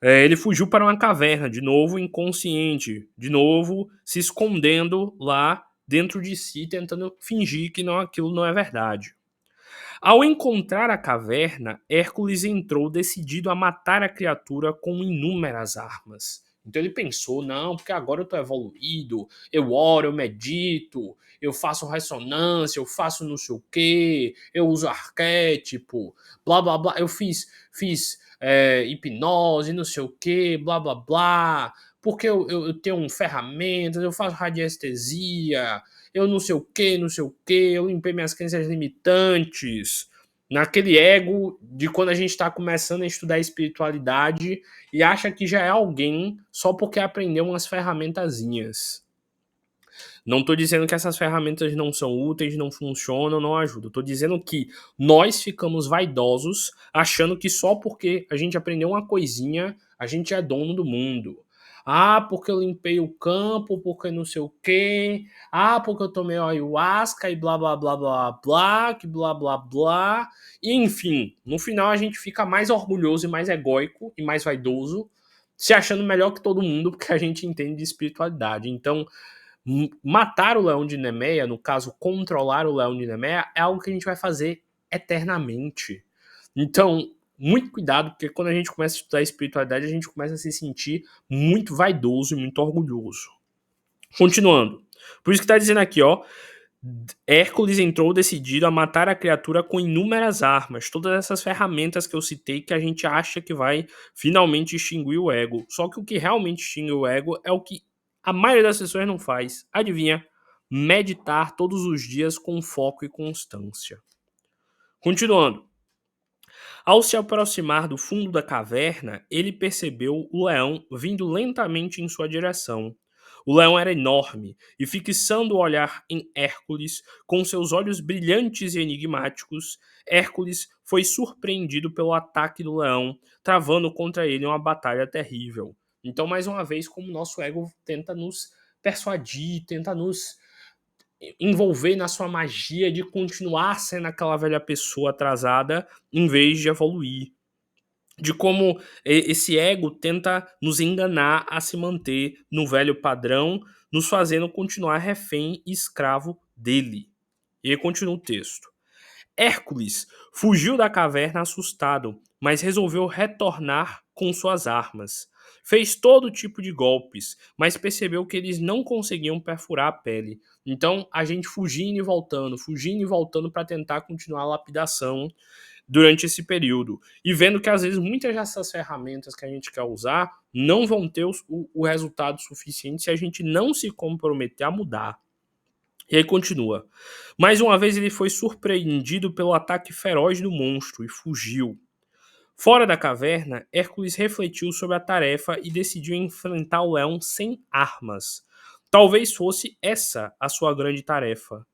Ele fugiu para uma caverna, de novo inconsciente, de novo se escondendo lá dentro de si, tentando fingir que não, aquilo não é verdade. Ao encontrar a caverna, Hércules entrou decidido a matar a criatura com inúmeras armas. Então ele pensou, não, porque agora eu tô evoluído, eu oro, eu medito, eu faço ressonância, eu faço não sei o quê, eu uso arquétipo, blá blá blá, eu fiz hipnose, não sei o quê, blá blá blá, porque eu tenho ferramentas, eu faço radiestesia, eu não sei o que, não sei o que, eu limpei minhas crenças limitantes, naquele ego de quando a gente está começando a estudar espiritualidade e acha que já é alguém só porque aprendeu umas ferramentazinhas. Não estou dizendo que essas ferramentas não são úteis, não funcionam, não ajudam. Estou dizendo que nós ficamos vaidosos achando que só porque a gente aprendeu uma coisinha, a gente é dono do mundo. Ah, porque eu limpei o campo, porque não sei o quê. Ah, porque eu tomei ayahuasca e blá blá blá blá blá, que blá blá blá. E enfim, no final a gente fica mais orgulhoso e mais egóico e mais vaidoso, se achando melhor que todo mundo, porque a gente entende de espiritualidade. Então, matar o leão de Nemeia, no caso, controlar o leão de Nemeia, é algo que a gente vai fazer eternamente. Então, muito cuidado, porque quando a gente começa a estudar espiritualidade, a gente começa a se sentir muito vaidoso e muito orgulhoso. Continuando. Por isso que está dizendo aqui, ó. Hércules entrou decidido a matar a criatura com inúmeras armas, todas essas ferramentas que eu citei que a gente acha que vai finalmente extinguir o ego. Só que o que realmente extingue o ego é o que a maioria das pessoas não faz. Adivinha? Meditar todos os dias com foco e constância. Continuando. Ao se aproximar do fundo da caverna, ele percebeu o leão vindo lentamente em sua direção. O leão era enorme, e fixando o olhar em Hércules, com seus olhos brilhantes e enigmáticos, Hércules foi surpreendido pelo ataque do leão, travando contra ele uma batalha terrível. Então, mais uma vez, como o nosso ego tenta nos persuadir, tenta nos envolver na sua magia de continuar sendo aquela velha pessoa atrasada em vez de evoluir. De como esse ego tenta nos enganar a se manter no velho padrão, nos fazendo continuar refém e escravo dele. E aí continua o texto. Hércules fugiu da caverna assustado, mas resolveu retornar com suas armas. Fez todo tipo de golpes, mas percebeu que eles não conseguiam perfurar a pele. Então, a gente fugindo e voltando para tentar continuar a lapidação durante esse período. E vendo que, às vezes, muitas dessas ferramentas que a gente quer usar não vão ter o resultado suficiente se a gente não se comprometer a mudar. E aí continua. Mais uma vez ele foi surpreendido pelo ataque feroz do monstro e fugiu. Fora da caverna, Hércules refletiu sobre a tarefa e decidiu enfrentar o leão sem armas. Talvez fosse essa a sua grande tarefa.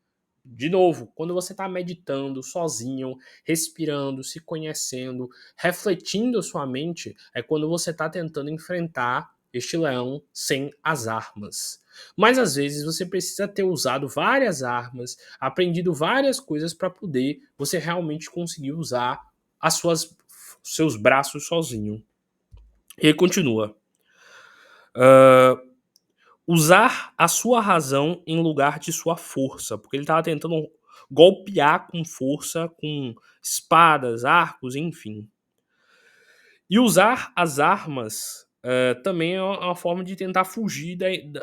De novo, quando você está meditando sozinho, respirando, se conhecendo, refletindo a sua mente, é quando você está tentando enfrentar este leão sem as armas. Mas às vezes você precisa ter usado várias armas, aprendido várias coisas para poder você realmente conseguir usar seus braços sozinho. E aí continua. Usar a sua razão em lugar de sua força, porque ele estava tentando golpear com força, com espadas, arcos, enfim. E usar as armas também é uma forma de tentar fugir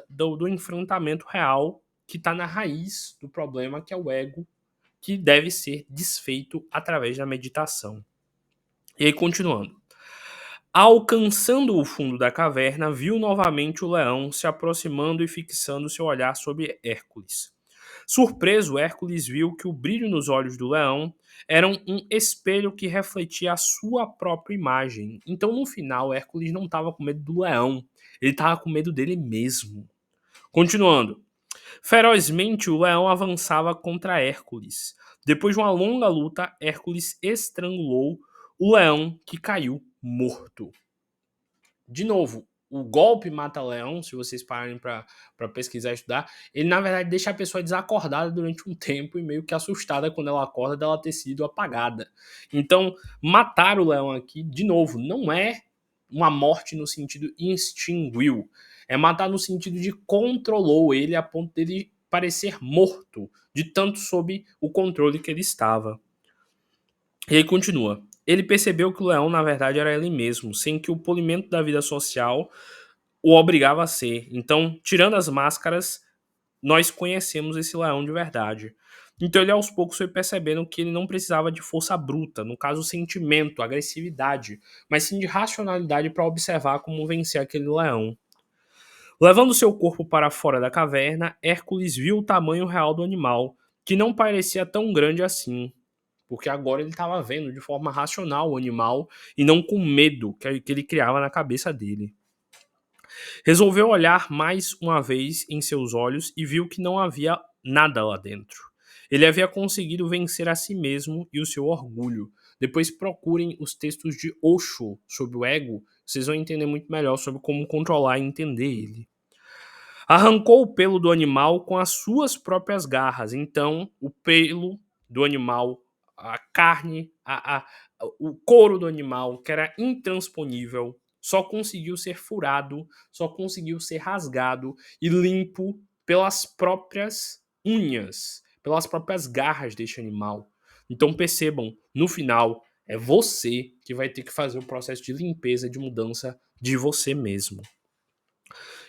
do enfrentamento real que está na raiz do problema, que é o ego, que deve ser desfeito através da meditação. E aí, continuando. Alcançando o fundo da caverna, viu novamente o leão se aproximando e fixando seu olhar sobre Hércules. Surpreso, Hércules viu que o brilho nos olhos do leão era um espelho que refletia a sua própria imagem. Então, no final, Hércules não estava com medo do leão, ele estava com medo dele mesmo. Continuando. Ferozmente, o leão avançava contra Hércules. Depois de uma longa luta, Hércules estrangulou o leão, que caiu morto. De novo, o golpe mata-leão, se vocês pararem para pesquisar e estudar, ele na verdade deixa a pessoa desacordada durante um tempo e meio que assustada quando ela acorda dela ter sido apagada. Então, matar o leão aqui, de novo, não é uma morte no sentido extinguiu. É matar no sentido de controlou ele a ponto dele parecer morto, de tanto sob o controle que ele estava. E aí continua. Ele percebeu que o leão, na verdade, era ele mesmo, sem que o polimento da vida social o obrigava a ser. Então, tirando as máscaras, nós conhecemos esse leão de verdade. Então, ele aos poucos foi percebendo que ele não precisava de força bruta, no caso, sentimento, agressividade, mas sim de racionalidade para observar como vencer aquele leão. Levando seu corpo para fora da caverna, Hércules viu o tamanho real do animal, que não parecia tão grande assim, porque agora ele estava vendo de forma racional o animal e não com medo que ele criava na cabeça dele. Resolveu olhar mais uma vez em seus olhos e viu que não havia nada lá dentro. Ele havia conseguido vencer a si mesmo e o seu orgulho. depois procurem os textos de Osho sobre o ego, vocês vão entender muito melhor sobre como controlar e entender ele. Arrancou o pelo do animal com as suas próprias garras. Então, o pelo do animal, a carne, o couro do animal, que era intransponível, só conseguiu ser furado, só conseguiu ser rasgado e limpo pelas próprias unhas, pelas próprias garras deste animal. Então percebam, no final, é você que vai ter que fazer o processo de limpeza, de mudança de você mesmo.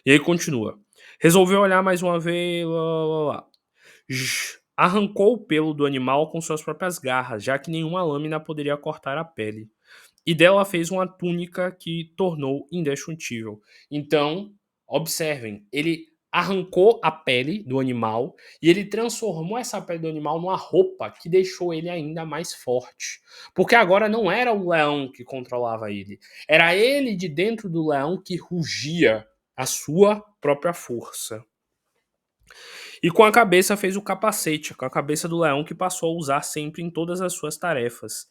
E aí continua. Resolveu olhar mais uma vez. Lá, lá, lá. Arrancou o pelo do animal com suas próprias garras, já que nenhuma lâmina poderia cortar a pele. E dela fez uma túnica que tornou indestrutível. Então, observem, ele arrancou a pele do animal e ele transformou essa pele do animal numa roupa que deixou ele ainda mais forte. Porque agora não era o leão que controlava ele, era ele de dentro do leão que rugia a sua própria força. E com a cabeça fez o capacete, com a cabeça do leão que passou a usar sempre em todas as suas tarefas,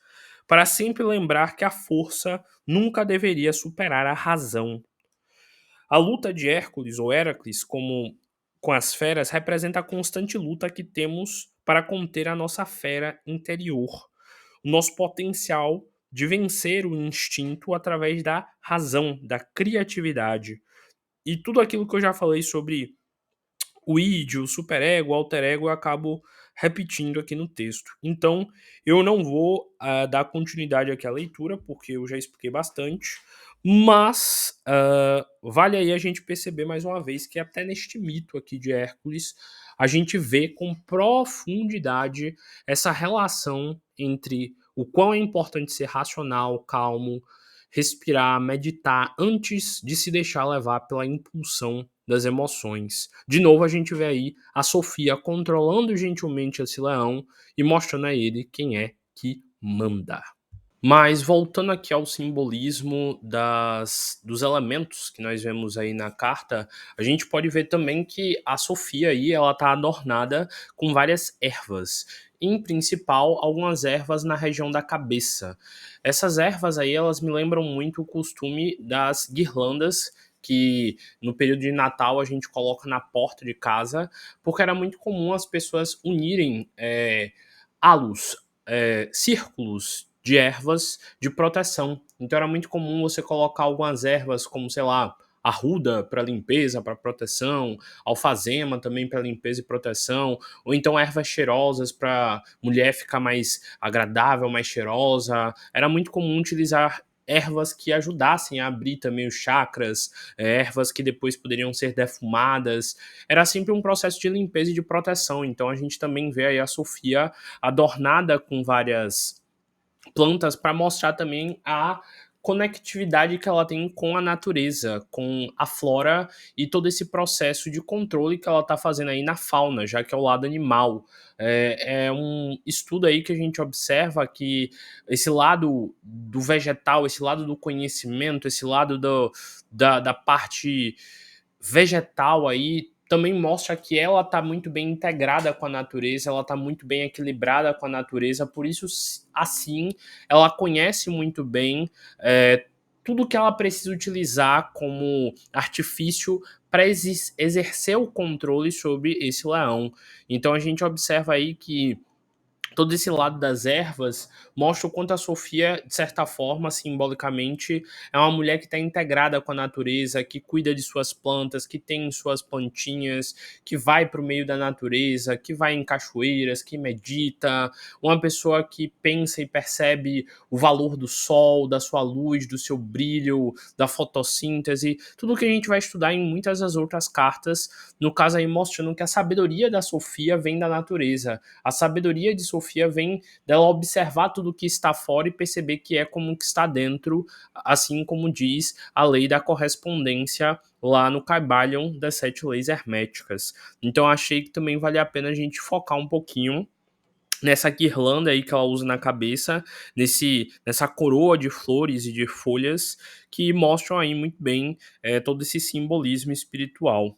para sempre lembrar que a força nunca deveria superar a razão. A luta de Hércules ou Heracles com as feras representa a constante luta que temos para conter a nossa fera interior, o nosso potencial de vencer o instinto através da razão, da criatividade. E tudo aquilo que eu já falei sobre o id, o superego, o alter ego, eu acabo repetindo aqui no texto. Então, eu não vou dar continuidade aqui à leitura, porque eu já expliquei bastante, mas vale aí a gente perceber mais uma vez que até neste mito aqui de Hércules, a gente vê com profundidade essa relação entre o quão é importante ser racional, calmo, respirar, meditar antes de se deixar levar pela impulsão das emoções. De novo, a gente vê aí a Sofia controlando gentilmente esse leão e mostrando a ele quem é que manda. Mas voltando aqui ao simbolismo dos elementos que nós vemos aí na carta, a gente pode ver também que a Sofia aí ela está adornada com várias ervas. Em principal, algumas ervas na região da cabeça. Essas ervas aí elas me lembram muito o costume das guirlandas que no período de Natal a gente coloca na porta de casa, porque era muito comum as pessoas unirem halos, círculos de ervas de proteção. Então era muito comum você colocar algumas ervas como, sei lá, arruda para limpeza, para proteção, alfazema também para limpeza e proteção, ou então ervas cheirosas para mulher ficar mais agradável, mais cheirosa. Era muito comum utilizar ervas que ajudassem a abrir também os chakras, ervas que depois poderiam ser defumadas. Era sempre um processo de limpeza e de proteção. Então a gente também vê aí a Sofia adornada com várias plantas para mostrar também a conectividade que ela tem com a natureza, com a flora e todo esse processo de controle que ela está fazendo aí na fauna, já que é o lado animal. É um estudo aí que a gente observa que esse lado do vegetal, esse lado do conhecimento, esse lado da parte vegetal aí também mostra que ela está muito bem integrada com a natureza, ela está muito bem equilibrada com a natureza, por isso, assim, ela conhece muito bem tudo que ela precisa utilizar como artifício para exercer o controle sobre esse leão. Então a gente observa aí que todo esse lado das ervas mostra o quanto a Sofia, de certa forma, simbolicamente, é uma mulher que está integrada com a natureza, que cuida de suas plantas, que tem suas plantinhas, que vai para o meio da natureza, que vai em cachoeiras, que medita, uma pessoa que pensa e percebe o valor do sol, da sua luz, do seu brilho, da fotossíntese, tudo que a gente vai estudar em muitas das outras cartas, no caso aí mostrando que a sabedoria da Sofia vem da natureza. A sabedoria de Sofia vem dela observar tudo que está fora e perceber que é como que está dentro, assim como diz a lei da correspondência lá no Kybalion das 7 leis herméticas. Então achei que também vale a pena a gente focar um pouquinho nessa guirlanda aí que ela usa na cabeça, nessa coroa de flores e de folhas que mostram aí muito bem todo esse simbolismo espiritual.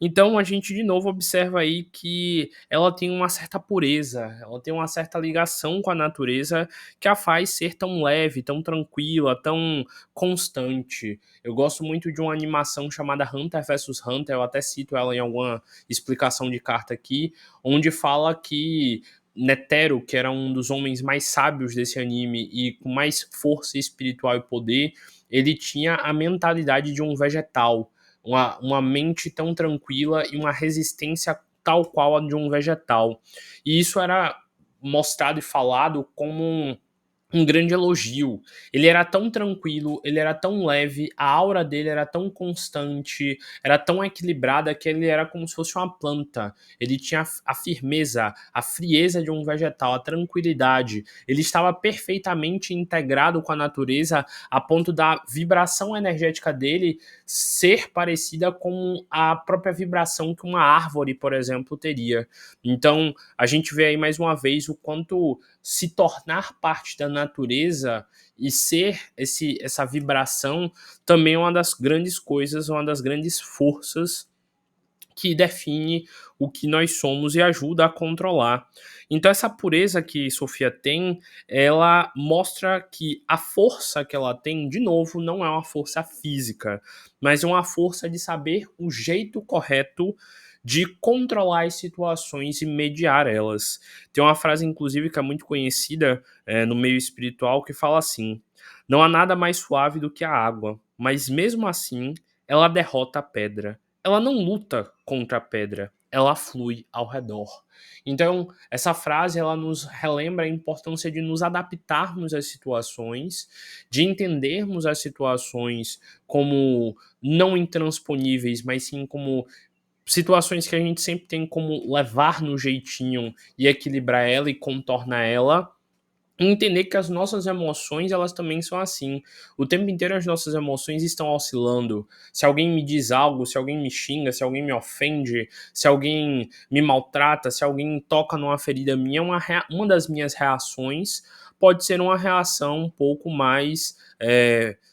Então a gente de novo observa aí que ela tem uma certa pureza, ela tem uma certa ligação com a natureza que a faz ser tão leve, tão tranquila, tão constante. Eu gosto muito de uma animação chamada Hunter vs Hunter, eu até cito ela em alguma explicação de carta aqui, onde fala que Netero, que era um dos homens mais sábios desse anime e com mais força espiritual e poder, ele tinha a mentalidade de um vegetal, uma mente tão tranquila e uma resistência tal qual a de um vegetal. E isso era mostrado e falado como um grande elogio. Ele era tão tranquilo, ele era tão leve, a aura dele era tão constante, era tão equilibrada que ele era como se fosse uma planta. Ele tinha a firmeza, a frieza de um vegetal, a tranquilidade. Ele estava perfeitamente integrado com a natureza a ponto da vibração energética dele ser parecida com a própria vibração que uma árvore, por exemplo, teria. Então, a gente vê aí mais uma vez o quanto se tornar parte da natureza e ser essa vibração também é uma das grandes coisas, uma das grandes forças que define o que nós somos e ajuda a controlar. Então essa pureza que Sofia tem, ela mostra que a força que ela tem, de novo, não é uma força física, mas é uma força de saber o jeito correto de controlar as situações e mediar elas. Tem uma frase, inclusive, que é muito conhecida no meio espiritual, que fala assim: não há nada mais suave do que a água, mas mesmo assim ela derrota a pedra. Ela não luta contra a pedra, ela flui ao redor. Então, essa frase ela nos relembra a importância de nos adaptarmos às situações, de entendermos as situações como não intransponíveis, mas sim como situações que a gente sempre tem como levar no jeitinho e equilibrar ela e contornar ela, entender que as nossas emoções, elas também são assim. O tempo inteiro as nossas emoções estão oscilando. Se alguém me diz algo, se alguém me xinga, se alguém me ofende, se alguém me maltrata, se alguém toca numa ferida minha, uma das minhas reações pode ser uma reação um pouco mais,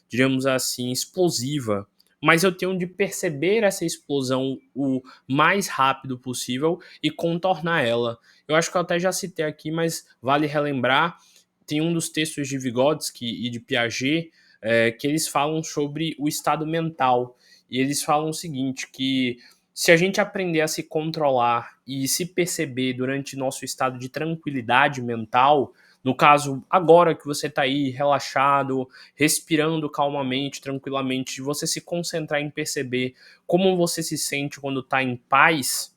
digamos assim, explosiva. Mas eu tenho de perceber essa explosão o mais rápido possível e contornar ela. Eu acho que eu até já citei aqui, mas vale relembrar, tem um dos textos de Vygotsky e de Piaget que eles falam sobre o estado mental. E eles falam o seguinte, que se a gente aprender a se controlar e se perceber durante nosso estado de tranquilidade mental, no caso, agora que você está aí relaxado, respirando calmamente, tranquilamente, de você se concentrar em perceber como você se sente quando está em paz,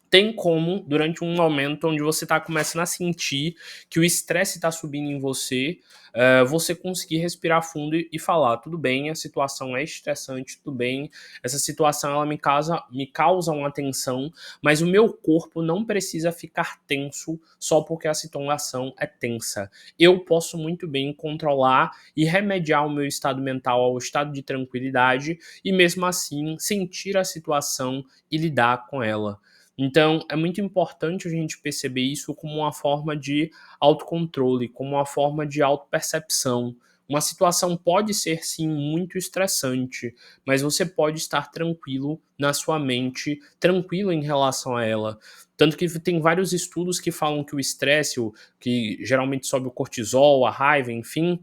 tem como, durante um momento onde você está começando a sentir que o estresse está subindo em você, você conseguir respirar fundo e falar, tudo bem, a situação é estressante, tudo bem, essa situação ela me causa uma tensão, mas o meu corpo não precisa ficar tenso só porque a situação é tensa. Eu posso muito bem controlar e remediar o meu estado mental ao estado de tranquilidade e mesmo assim sentir a situação e lidar com ela. Então, é muito importante a gente perceber isso como uma forma de autocontrole, como uma forma de autopercepção. Uma situação pode ser sim muito estressante, mas você pode estar tranquilo na sua mente, tranquilo em relação a ela. Tanto que tem vários estudos que falam que o estresse, que geralmente sobe o cortisol, a raiva, enfim,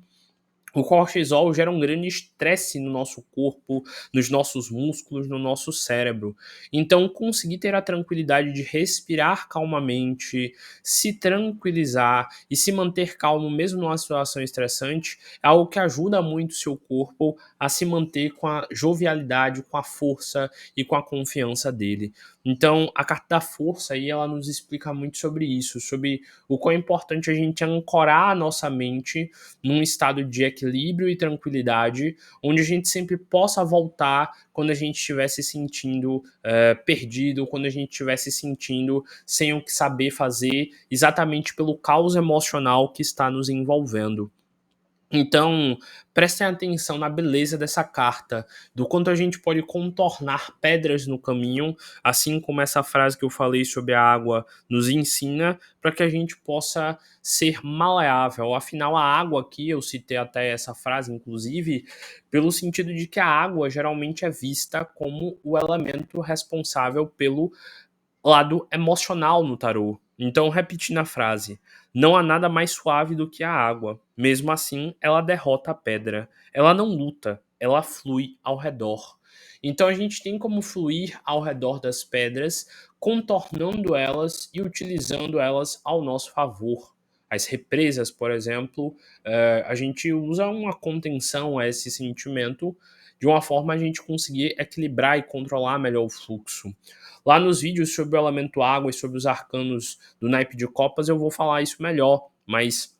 o cortisol gera um grande estresse no nosso corpo, nos nossos músculos, no nosso cérebro. Então, conseguir ter a tranquilidade de respirar calmamente, se tranquilizar e se manter calmo mesmo numa situação estressante é algo que ajuda muito o seu corpo a se manter com a jovialidade, com a força e com a confiança dele. Então, a carta da força aí ela nos explica muito sobre isso, sobre o quão é importante a gente ancorar a nossa mente num estado de equilíbrio e tranquilidade, onde a gente sempre possa voltar quando a gente estiver se sentindo perdido, quando a gente estiver se sentindo sem o que saber fazer, exatamente pelo caos emocional que está nos envolvendo. Então, prestem atenção na beleza dessa carta, do quanto a gente pode contornar pedras no caminho, assim como essa frase que eu falei sobre a água nos ensina, para que a gente possa ser maleável. Afinal, a água aqui, eu citei até essa frase, inclusive, pelo sentido de que a água geralmente é vista como o elemento responsável pelo lado emocional no tarô. Então, repetindo a frase: não há nada mais suave do que a água. Mesmo assim, ela derrota a pedra. Ela não luta, ela flui ao redor. Então, a gente tem como fluir ao redor das pedras, contornando elas e utilizando elas ao nosso favor. As represas, por exemplo, a gente usa uma contenção a esse sentimento de uma forma a gente conseguir equilibrar e controlar melhor o fluxo. Lá nos vídeos sobre o elemento água e sobre os arcanos do naipe de copas eu vou falar isso melhor, mas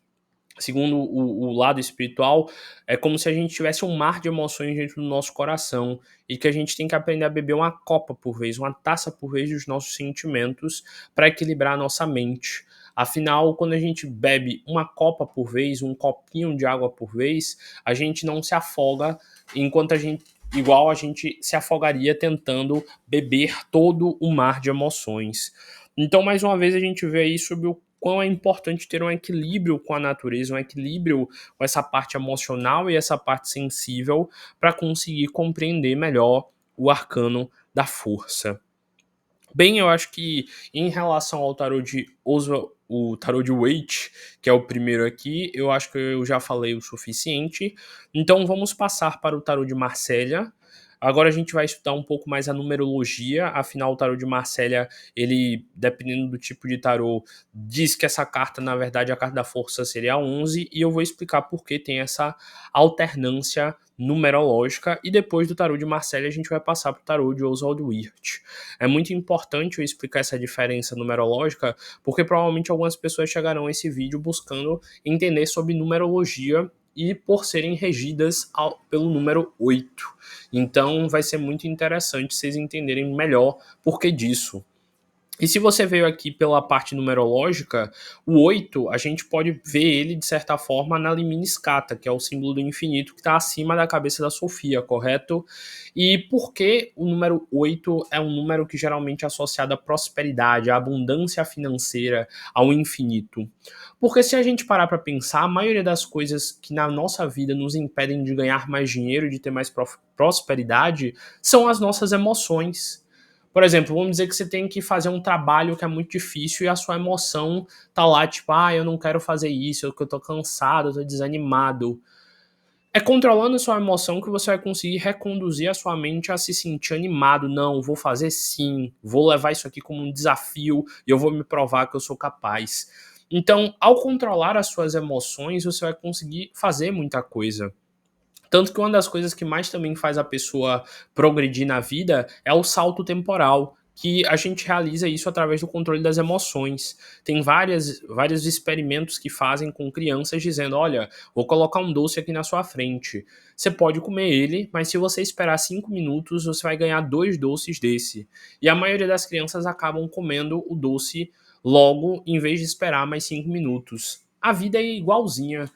segundo o lado espiritual, é como se a gente tivesse um mar de emoções dentro do nosso coração e que a gente tem que aprender a beber uma copa por vez, uma taça por vez dos nossos sentimentos para equilibrar a nossa mente. Afinal, quando a gente bebe uma copa por vez, um copinho de água por vez, a gente não se afoga enquanto a gente igual a gente se afogaria tentando beber todo o mar de emoções. Então, mais uma vez, a gente vê aí sobre o quão é importante ter um equilíbrio com a natureza, um equilíbrio com essa parte emocional e essa parte sensível para conseguir compreender melhor o arcano da força. Bem, eu acho que em relação ao tarô de Oswald, o tarô de Waite, que é o primeiro aqui, eu acho que eu já falei o suficiente. Então vamos passar para o tarô de Marsella. Agora a gente vai estudar um pouco mais a numerologia, afinal o tarô de Marsella, ele, dependendo do tipo de tarô, diz que essa carta, na verdade, a carta da força seria a 11, e eu vou explicar por que tem essa alternância numerológica, e depois do tarô de Marsella a gente vai passar para o tarô de Oswald Wirth. É muito importante eu explicar essa diferença numerológica, porque provavelmente algumas pessoas chegarão a esse vídeo buscando entender sobre numerologia e por serem regidas pelo número 8. Então vai ser muito interessante vocês entenderem melhor por que disso. E se você veio aqui pela parte numerológica, o 8 a gente pode ver ele, de certa forma, na Lemniscata, que é o símbolo do infinito que está acima da cabeça da Sofia, correto? E por que o número 8 é um número que geralmente é associado à prosperidade, à abundância financeira, ao infinito? Porque se a gente parar para pensar, a maioria das coisas que na nossa vida nos impedem de ganhar mais dinheiro, de ter mais prosperidade, são as nossas emoções. Por exemplo, vamos dizer que você tem que fazer um trabalho que é muito difícil e a sua emoção tá lá, tipo, eu não quero fazer isso, eu tô cansado, eu tô desanimado. É controlando a sua emoção que você vai conseguir reconduzir a sua mente a se sentir animado. Não, vou fazer sim, vou levar isso aqui como um desafio e eu vou me provar que eu sou capaz. Então, ao controlar as suas emoções, você vai conseguir fazer muita coisa. Tanto que uma das coisas que mais também faz a pessoa progredir na vida é o salto temporal, que a gente realiza isso através do controle das emoções. Tem vários experimentos que fazem com crianças dizendo: olha, vou colocar um doce aqui na sua frente. Você pode comer ele, mas se você esperar 5 minutos, você vai ganhar 2 doces desse. E a maioria das crianças acabam comendo o doce logo, em vez de esperar mais 5 minutos. A vida é igualzinha.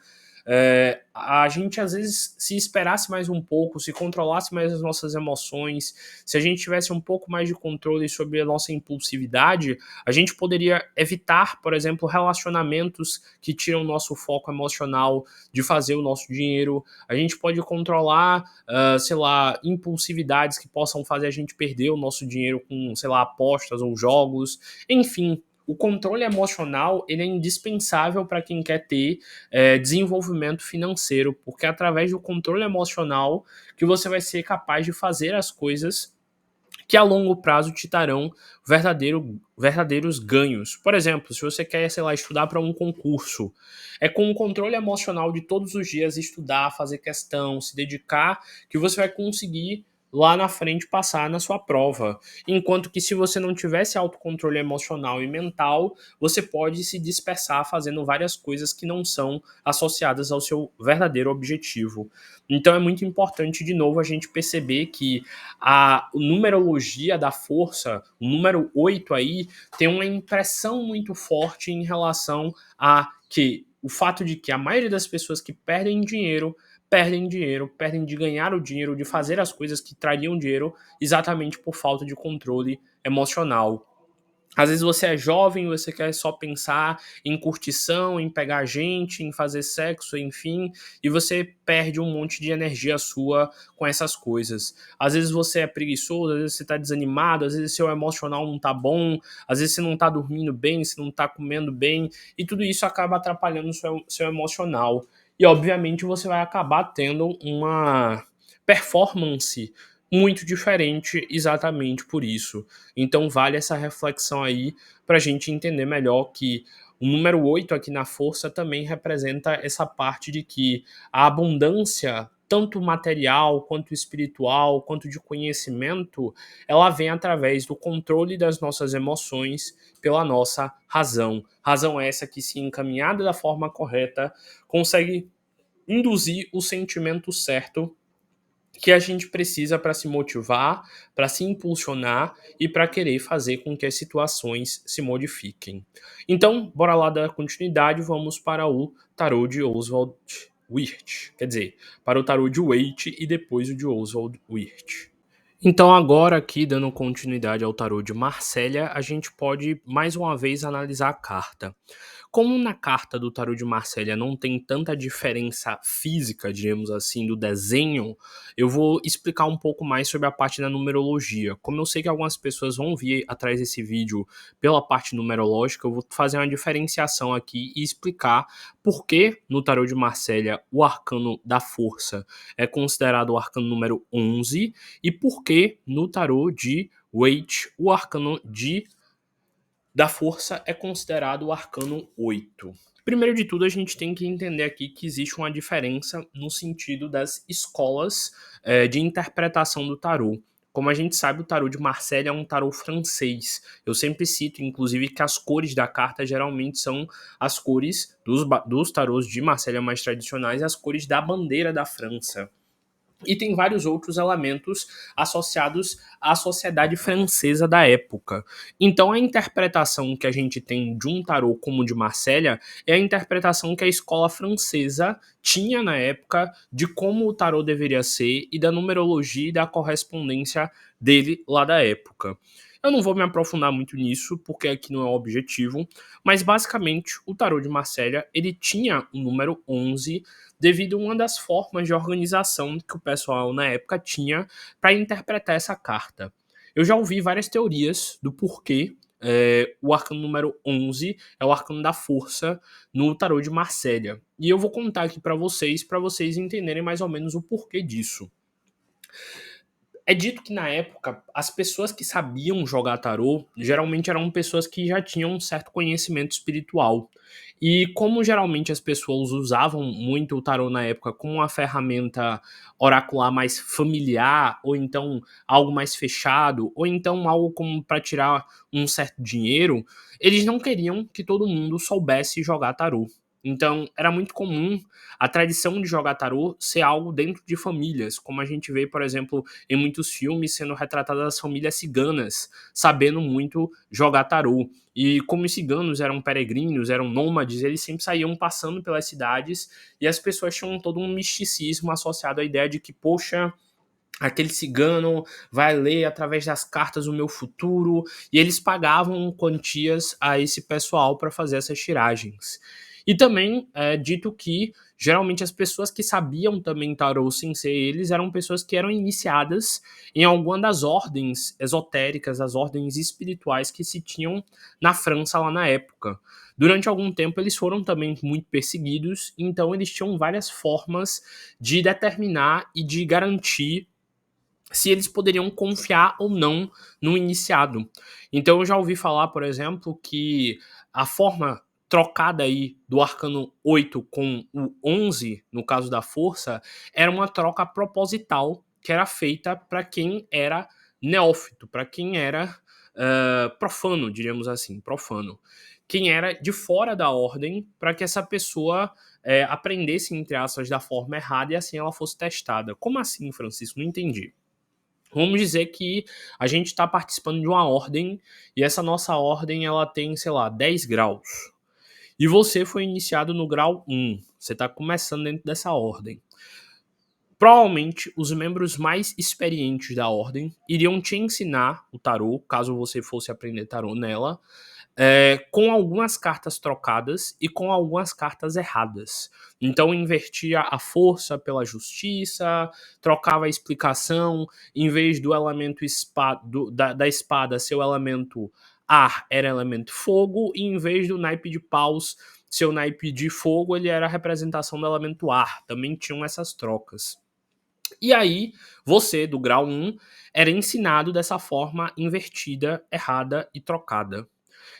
A gente às vezes se esperasse mais um pouco, se controlasse mais as nossas emoções, se a gente tivesse um pouco mais de controle sobre a nossa impulsividade, a gente poderia evitar, por exemplo, relacionamentos que tiram o nosso foco emocional de fazer o nosso dinheiro. A gente pode controlar, sei lá, impulsividades que possam fazer a gente perder o nosso dinheiro com, sei lá, apostas ou jogos. Enfim, o controle emocional ele é indispensável para quem quer ter desenvolvimento financeiro, porque é através do controle emocional que você vai ser capaz de fazer as coisas que a longo prazo te darão verdadeiros ganhos. Por exemplo, se você quer, sei lá, estudar para um concurso, é com o controle emocional de todos os dias estudar, fazer questão, se dedicar, que você vai conseguir lá na frente passar na sua prova. Enquanto que se você não tivesse autocontrole emocional e mental, você pode se dispersar fazendo várias coisas que não são associadas ao seu verdadeiro objetivo. Então é muito importante, de novo, a gente perceber que a numerologia da força, o número 8 aí, tem uma impressão muito forte em relação a que o fato de que a maioria das pessoas que perdem de ganhar o dinheiro, de fazer as coisas que trariam dinheiro, exatamente por falta de controle emocional. Às vezes você é jovem, você quer só pensar em curtição, em pegar gente, em fazer sexo, enfim, e você perde um monte de energia sua com essas coisas. Às vezes você é preguiçoso, às vezes você tá desanimado, às vezes seu emocional não tá bom, às vezes você não tá dormindo bem, você não tá comendo bem, e tudo isso acaba atrapalhando o seu emocional. E obviamente você vai acabar tendo uma performance muito diferente exatamente por isso. Então vale essa reflexão aí para a gente entender melhor que o número 8 aqui na força também representa essa parte de que a abundância, tanto material, quanto espiritual, quanto de conhecimento, ela vem através do controle das nossas emoções pela nossa razão. Razão essa que, se encaminhada da forma correta, consegue induzir o sentimento certo que a gente precisa para se motivar, para se impulsionar e para querer fazer com que as situações se modifiquem. Então, bora lá dar continuidade, vamos para o tarô de Oswald Wirth. Quer dizer, para o tarô de Waite e depois o de Oswald Wirth. Então, agora aqui, dando continuidade ao tarô de Marsella, a gente pode mais uma vez analisar a carta. Como na carta do tarô de Marsella não tem tanta diferença física, digamos assim, do desenho, eu vou explicar um pouco mais sobre a parte da numerologia. Como eu sei que algumas pessoas vão vir atrás desse vídeo pela parte numerológica, eu vou fazer uma diferenciação aqui e explicar por que no tarô de Marsella o arcano da força é considerado o arcano número 11 e por que no tarô de Waite o arcano da força é considerado o arcano 8. Primeiro de tudo, a gente tem que entender aqui que existe uma diferença no sentido das escolas de interpretação do tarô. Como a gente sabe, o tarô de Marseille é um tarô francês. Eu sempre cito, inclusive, que as cores da carta geralmente são as cores dos tarôs de Marseille mais tradicionais, as cores da bandeira da França. E tem vários outros elementos associados à sociedade francesa da época. Então, a interpretação que a gente tem de um tarô como o de Marselha é a interpretação que a escola francesa tinha na época de como o tarô deveria ser e da numerologia e da correspondência dele lá da época. Eu não vou me aprofundar muito nisso, porque aqui não é o objetivo, mas basicamente o tarô de Marselha ele tinha o número 11 devido a uma das formas de organização que o pessoal na época tinha para interpretar essa carta. Eu já ouvi várias teorias do porquê o arcano número 11 é o arcano da força no tarô de Marselha. E eu vou contar aqui para vocês entenderem mais ou menos o porquê disso. É dito que na época as pessoas que sabiam jogar tarô geralmente eram pessoas que já tinham um certo conhecimento espiritual. E como geralmente as pessoas usavam muito o tarô na época como uma ferramenta oracular mais familiar, ou então algo mais fechado, ou então algo como para tirar um certo dinheiro, eles não queriam que todo mundo soubesse jogar tarô. Então, era muito comum a tradição de jogar tarô ser algo dentro de famílias, como a gente vê, por exemplo, em muitos filmes sendo retratadas as famílias ciganas, sabendo muito jogar tarô. E como os ciganos eram peregrinos, eram nômades, eles sempre saíam passando pelas cidades e as pessoas tinham todo um misticismo associado à ideia de que, poxa, aquele cigano vai ler através das cartas o meu futuro, e eles pagavam quantias a esse pessoal para fazer essas tiragens. E também é dito que geralmente as pessoas que sabiam também tarô sem ser eles eram pessoas que eram iniciadas em alguma das ordens esotéricas, as ordens espirituais que se tinham na França lá na época. Durante algum tempo eles foram também muito perseguidos, então eles tinham várias formas de determinar e de garantir se eles poderiam confiar ou não no iniciado. Então eu já ouvi falar, por exemplo, que a forma trocada aí do arcano 8 com o 11, no caso da força, era uma troca proposital que era feita para quem era neófito, para quem era profano, diríamos assim, profano. Quem era de fora da ordem, para que essa pessoa aprendesse, entre aspas, da forma errada e assim ela fosse testada. Como assim, Francisco? Não entendi. Vamos dizer que a gente está participando de uma ordem e essa nossa ordem ela tem, sei lá, 10 graus. e você foi iniciado no grau 1. Você está começando dentro dessa ordem. Provavelmente, os membros mais experientes da ordem iriam te ensinar o tarô, caso você fosse aprender tarô nela, com algumas cartas trocadas e com algumas cartas erradas. Então, invertia a força pela justiça, trocava a explicação, em vez do elemento da espada ser o elemento ar, era elemento fogo, e em vez do naipe de paus ser o naipe de fogo, ele era a representação do elemento ar. Também tinham essas trocas. E aí, você, do grau 1, era ensinado dessa forma invertida, errada e trocada.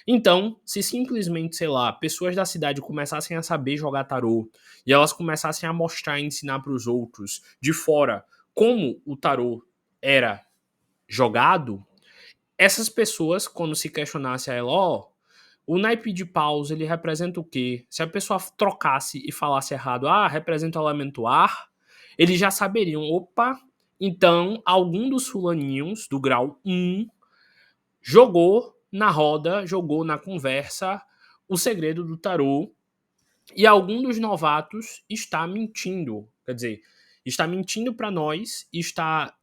Então, se simplesmente, sei lá, pessoas da cidade começassem a saber jogar tarô e elas começassem a mostrar e ensinar para os outros de fora como o tarô era jogado, essas pessoas, quando se questionasse a ela, ó, o naipe de paus, ele representa o quê? Se a pessoa trocasse e falasse errado, representa o elemento ar, eles já saberiam, opa, então algum dos fulaninhos do grau 1 jogou na roda, jogou na conversa o segredo do tarô e algum dos novatos está mentindo. Quer dizer, está mentindo para nós, está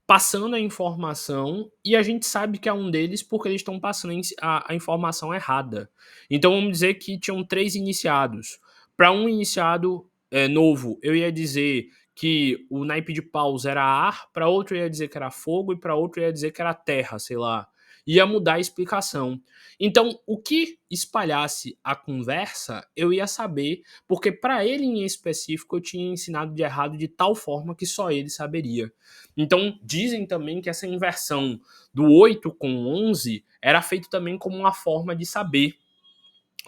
passando a informação e a gente sabe que é um deles porque eles estão passando a informação errada. Então vamos dizer que tinham 3 iniciados. Para um iniciado novo, eu ia dizer que o naipe de paus era ar, para outro eu ia dizer que era fogo e para outro eu ia dizer que era terra, sei lá. Ia mudar a explicação. Então, o que espalhasse a conversa, eu ia saber, porque para ele em específico eu tinha ensinado de errado de tal forma que só ele saberia. Então, dizem também que essa inversão do 8 com 11 era feito também como uma forma de saber.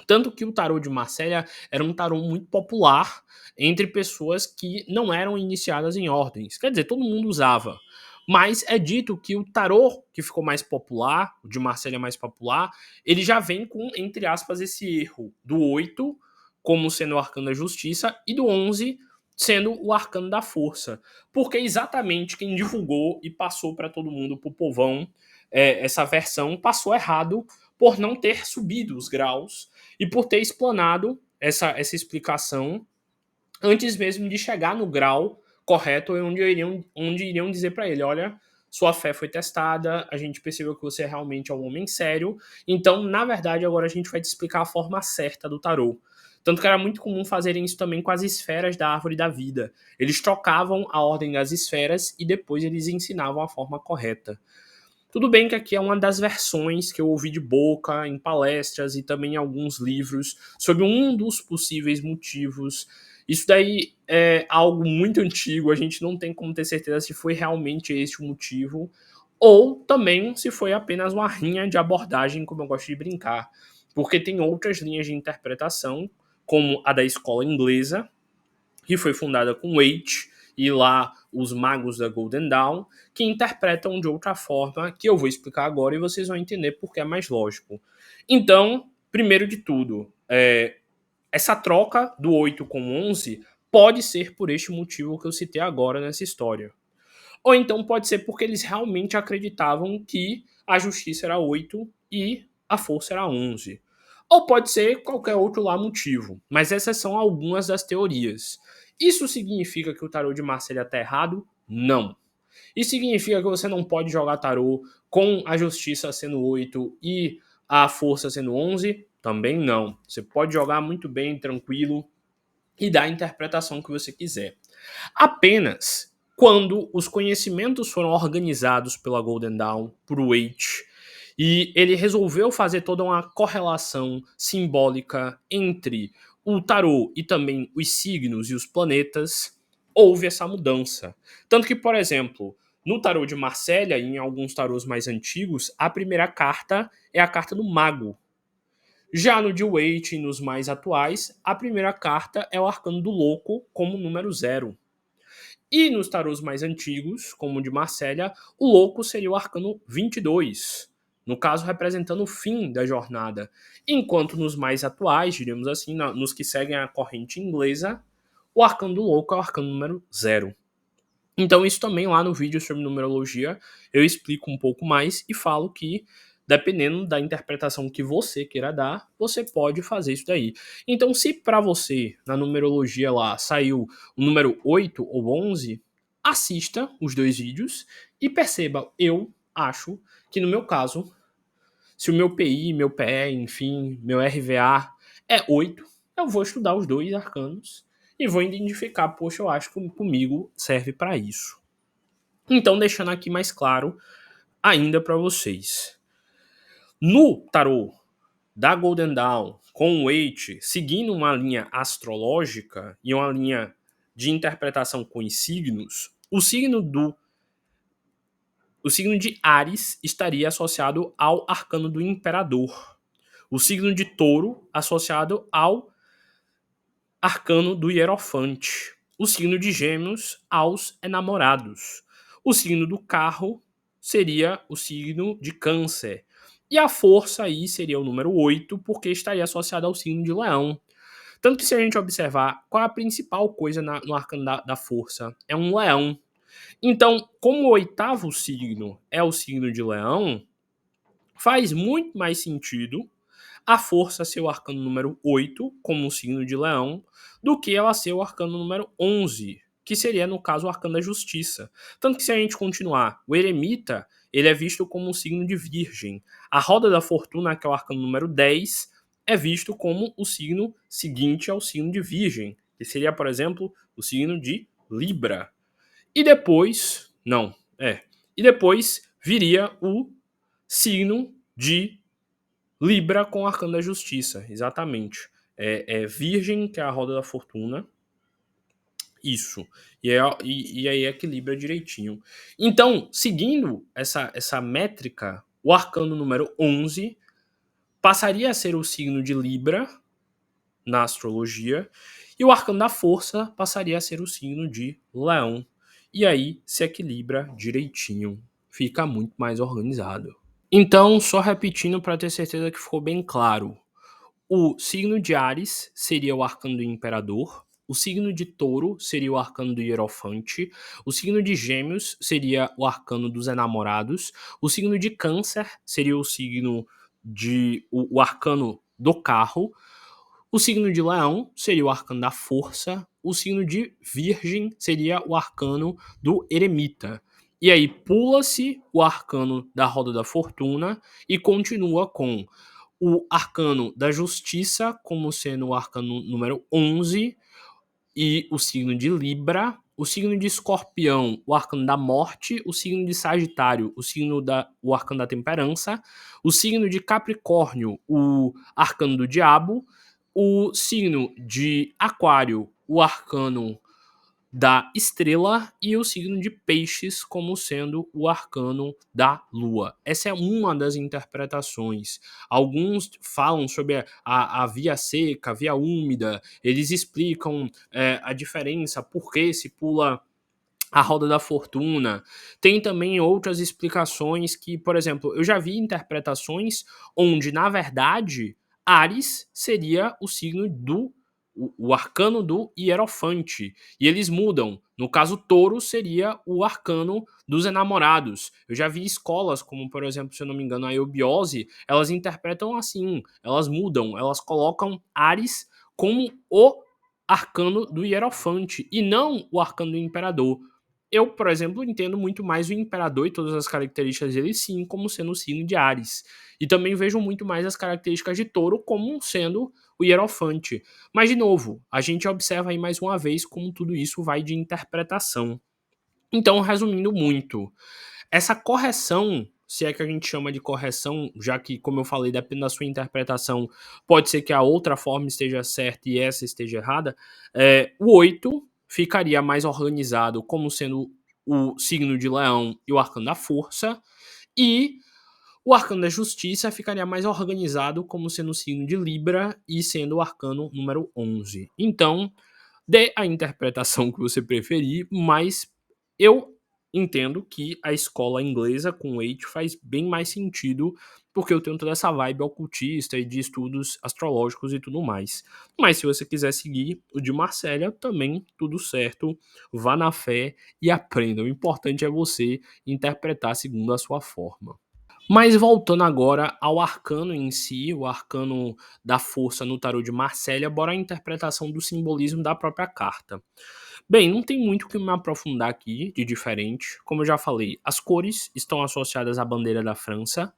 Tanto que o tarô de Marselha era um tarô muito popular entre pessoas que não eram iniciadas em ordens. Quer dizer, todo mundo usava. Mas é dito que o tarô que ficou mais popular, o de Marselha mais popular, ele já vem com, entre aspas, esse erro do 8 como sendo o arcano da justiça e do 11 sendo o arcano da força. Porque exatamente quem divulgou e passou para todo mundo, para o povão, essa versão passou errado por não ter subido os graus e por ter explanado essa explicação antes mesmo de chegar no grau correto, onde iriam dizer para ele, olha, sua fé foi testada, a gente percebeu que você realmente é um homem sério, então, na verdade, agora a gente vai te explicar a forma certa do tarô. Tanto que era muito comum fazerem isso também com as esferas da árvore da vida. Eles trocavam a ordem das esferas e depois eles ensinavam a forma correta. Tudo bem que aqui é uma das versões que eu ouvi de boca em palestras e também em alguns livros sobre um dos possíveis motivos. Isso daí é algo muito antigo, a gente não tem como ter certeza se foi realmente esse o motivo, ou também se foi apenas uma rinha de abordagem, como eu gosto de brincar. Porque tem outras linhas de interpretação, como a da escola inglesa, que foi fundada com Waite, e lá os magos da Golden Dawn, que interpretam de outra forma, que eu vou explicar agora e vocês vão entender porque é mais lógico. Então, primeiro de tudo, essa troca do 8 com 11 pode ser por este motivo que eu citei agora nessa história. Ou então pode ser porque eles realmente acreditavam que a justiça era 8 e a força era 11. Ou pode ser qualquer outro lá motivo. Mas essas são algumas das teorias. Isso significa que o tarô de Marselha está errado? Não. Isso significa que você não pode jogar tarô com a justiça sendo 8 e a força sendo 11? Também não. Você pode jogar muito bem, tranquilo, e dar a interpretação que você quiser. Apenas quando os conhecimentos foram organizados pela Golden Dawn, por Waite, e ele resolveu fazer toda uma correlação simbólica entre o tarô e também os signos e os planetas, houve essa mudança. Tanto que, por exemplo, no tarô de Marselha e em alguns tarôs mais antigos, a primeira carta é a carta do mago. Já no de Waite e nos mais atuais, a primeira carta é o arcano do louco como número 0. E nos tarôs mais antigos, como o de Marselha, o louco seria o arcano 22, no caso representando o fim da jornada. Enquanto nos mais atuais, diríamos assim, nos que seguem a corrente inglesa, o arcano do louco é o arcano número 0. Então isso também lá no vídeo sobre numerologia eu explico um pouco mais e falo que dependendo da interpretação que você queira dar, você pode fazer isso daí. Então, se para você, na numerologia lá, saiu o número 8 ou 11, assista os dois vídeos e perceba, eu acho que no meu caso, se o meu PI, meu PE, enfim, meu RVA é 8, eu vou estudar os dois arcanos e vou identificar, poxa, eu acho que comigo serve para isso. Então, deixando aqui mais claro ainda para vocês. No tarô da Golden Dawn, com o Waite, seguindo uma linha astrológica e uma linha de interpretação com os signos, o signo de Áries estaria associado ao arcano do Imperador. O signo de Touro associado ao arcano do Hierofante. O signo de Gêmeos aos enamorados. O signo do Carro seria o signo de Câncer. E a força aí seria o número 8, porque estaria associado ao signo de Leão. Tanto que se a gente observar qual é a principal coisa no arcano da força, é um leão. Então, como o oitavo signo é o signo de Leão, faz muito mais sentido a força ser o arcano número 8, como o signo de Leão, do que ela ser o arcano número 11, que seria, no caso, o arcano da justiça. Tanto que se a gente continuar, o eremita, ele é visto como um signo de virgem. A roda da fortuna, que é o arcano número 10, é visto como o signo seguinte ao signo de virgem, que seria, por exemplo, o signo de Libra. E depois, e depois viria o signo de Libra com o arcano da justiça, exatamente. É Virgem, que é a roda da fortuna. Isso. E aí equilibra direitinho. Então, seguindo essa métrica, o arcano número 11 passaria a ser o signo de Libra na astrologia, e o arcano da força passaria a ser o signo de Leão. E aí se equilibra direitinho. Fica muito mais organizado. Então, só repetindo para ter certeza que ficou bem claro. O signo de Áries seria o arcano do Imperador, o signo de Touro seria o arcano do Hierofante, o signo de Gêmeos seria o arcano dos Enamorados, o signo de Câncer seria o signo de o arcano do Carro, o signo de Leão seria o arcano da Força, o signo de Virgem seria o arcano do Eremita. E aí pula-se o arcano da Roda da Fortuna e continua com o arcano da Justiça como sendo o arcano número 11 e o signo de Libra, o signo de Escorpião, o arcano da Morte, o signo de Sagitário, o arcano da Temperança, o signo de Capricórnio, o arcano do Diabo, o signo de Aquário, o arcano da estrela e o signo de peixes como sendo o arcano da lua. Essa é uma das interpretações. Alguns falam sobre a via seca, a via úmida, eles explicam a diferença, por que se pula a roda da fortuna. Tem também outras explicações que, por exemplo, eu já vi interpretações onde, na verdade, Áries seria o signo o arcano do Hierofante. E eles mudam. No caso, Touro seria o arcano dos enamorados. Eu já vi escolas, como por exemplo, se eu não me engano, a Eubiose, elas interpretam assim, elas mudam, elas colocam Áries como o arcano do Hierofante e não o arcano do Imperador. Eu, por exemplo, entendo muito mais o Imperador e todas as características dele, sim, como sendo o signo de Áries. E também vejo muito mais as características de Touro como sendo o Hierofante. Mas, de novo, a gente observa aí mais uma vez como tudo isso vai de interpretação. Então, resumindo muito, essa correção, se é que a gente chama de correção, já que, como eu falei, depende da sua interpretação, pode ser que a outra forma esteja certa e essa esteja errada, o 8 ficaria mais organizado como sendo o signo de Leão e o arcano da força, e o arcano da justiça ficaria mais organizado como sendo o signo de Libra e sendo o arcano número 11. Então, dê a interpretação que você preferir, mas eu entendo que a escola inglesa com Waite faz bem mais sentido, porque eu tenho toda essa vibe ocultista e de estudos astrológicos e tudo mais. Mas se você quiser seguir o de Marcélia, também tudo certo, vá na fé e aprenda. O importante é você interpretar segundo a sua forma. Mas voltando agora ao arcano em si, o arcano da força no tarô de Marsella, bora a interpretação do simbolismo da própria carta. Bem, não tem muito o que me aprofundar aqui de diferente. Como eu já falei, as cores estão associadas à bandeira da França.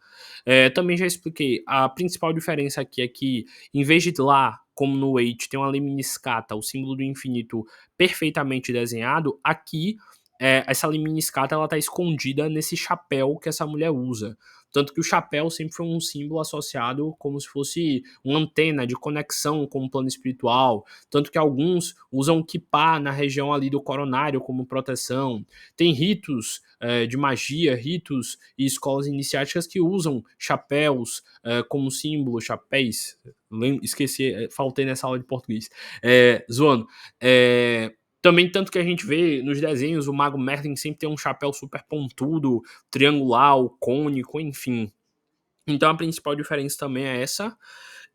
Também já expliquei, a principal diferença aqui é que, em vez de lá, como no Eight, tem uma lemniscata, o símbolo do infinito perfeitamente desenhado, aqui essa lemniscata ela está escondida nesse chapéu que essa mulher usa. Tanto que o chapéu sempre foi um símbolo associado como se fosse uma antena de conexão com o plano espiritual. Tanto que alguns usam kippah na região ali do coronário como proteção. Tem ritos de magia, ritos e escolas iniciáticas que usam chapéus como símbolo, chapéus. Esqueci, faltei nessa aula de português. Zoando. Também tanto que a gente vê nos desenhos, o Mago Merlin sempre tem um chapéu super pontudo, triangular, cônico, enfim. Então a principal diferença também é essa.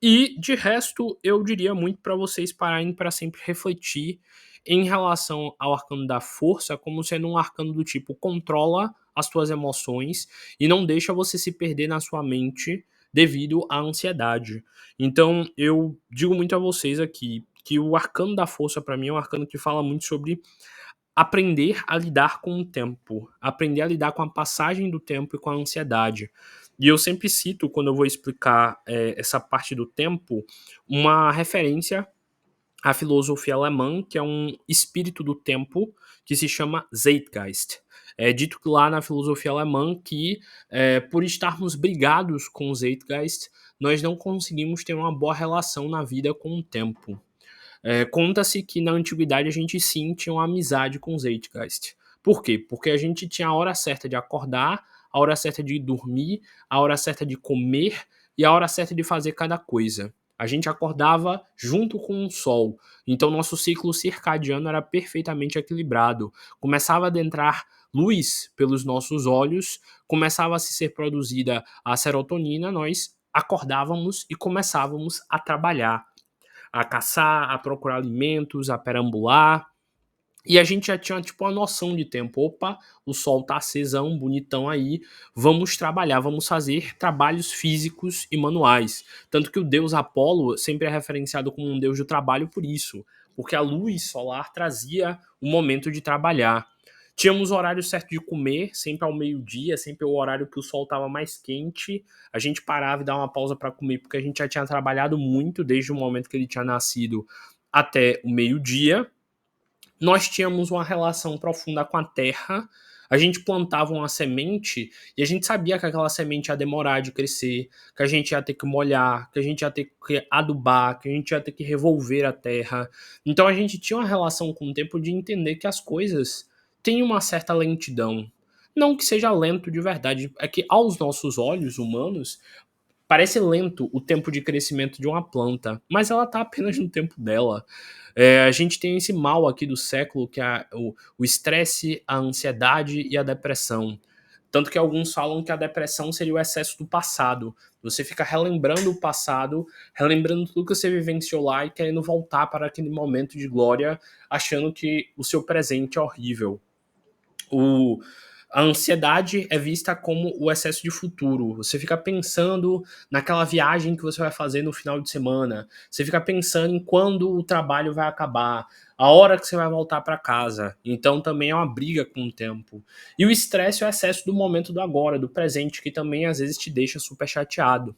E de resto, eu diria muito para vocês pararem para sempre refletir em relação ao arcano da força como sendo um arcano do tipo controla as tuas emoções e não deixa você se perder na sua mente devido à ansiedade. Então, eu digo muito a vocês aqui que o arcano da força para mim é um arcano que fala muito sobre aprender a lidar com o tempo, aprender a lidar com a passagem do tempo e com a ansiedade. E eu sempre cito, quando eu vou explicar essa parte do tempo, uma referência à filosofia alemã, que é um espírito do tempo, que se chama Zeitgeist. É dito que lá na filosofia alemã que, por estarmos brigados com o Zeitgeist, nós não conseguimos ter uma boa relação na vida com o tempo. Conta-se que na antiguidade a gente sim tinha uma amizade com o Zeitgeist. Por quê? Porque a gente tinha a hora certa de acordar, a hora certa de dormir, a hora certa de comer e a hora certa de fazer cada coisa. A gente acordava junto com o sol, então nosso ciclo circadiano era perfeitamente equilibrado. Começava a adentrar luz pelos nossos olhos, começava a se ser produzida a serotonina, nós acordávamos e começávamos a trabalhar, a caçar, a procurar alimentos, a perambular. E a gente já tinha tipo uma noção de tempo. Opa, o sol tá acesão, bonitão aí, vamos trabalhar, vamos fazer trabalhos físicos e manuais. Tanto que o deus Apolo sempre é referenciado como um deus do trabalho por isso, porque a luz solar trazia o momento de trabalhar. Tínhamos o horário certo de comer, sempre ao meio-dia, sempre o horário que o sol estava mais quente. A gente parava e dava uma pausa para comer, porque a gente já tinha trabalhado muito desde o momento que ele tinha nascido até o meio-dia. Nós tínhamos uma relação profunda com a terra. A gente plantava uma semente e a gente sabia que aquela semente ia demorar de crescer, que a gente ia ter que molhar, que a gente ia ter que adubar, que a gente ia ter que revolver a terra. Então a gente tinha uma relação com o tempo de entender que as coisas têm uma certa lentidão. Não que seja lento de verdade, é que aos nossos olhos humanos parece lento o tempo de crescimento de uma planta, mas ela está apenas no tempo dela. A gente tem esse mal aqui do século que é o estresse, a ansiedade e a depressão. Tanto que alguns falam que a depressão seria o excesso do passado. Você fica relembrando o passado, relembrando tudo que você vivenciou lá e querendo voltar para aquele momento de glória, achando que o seu presente é horrível. O, a ansiedade é vista como o excesso de futuro. Você fica pensando naquela viagem que você vai fazer no final de semana. Você fica pensando em quando o trabalho vai acabar, a hora que você vai voltar para casa. Então também é uma briga com o tempo. E o estresse é o excesso do momento do agora, do presente, que também às vezes te deixa super chateado.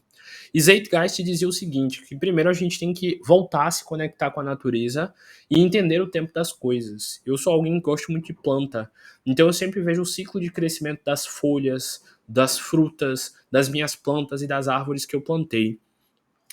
E Zeitgeist dizia o seguinte, que primeiro a gente tem que voltar a se conectar com a natureza e entender o tempo das coisas. Eu sou alguém que gosto muito de planta, então eu sempre vejo o ciclo de crescimento das folhas, das frutas, das minhas plantas e das árvores que eu plantei.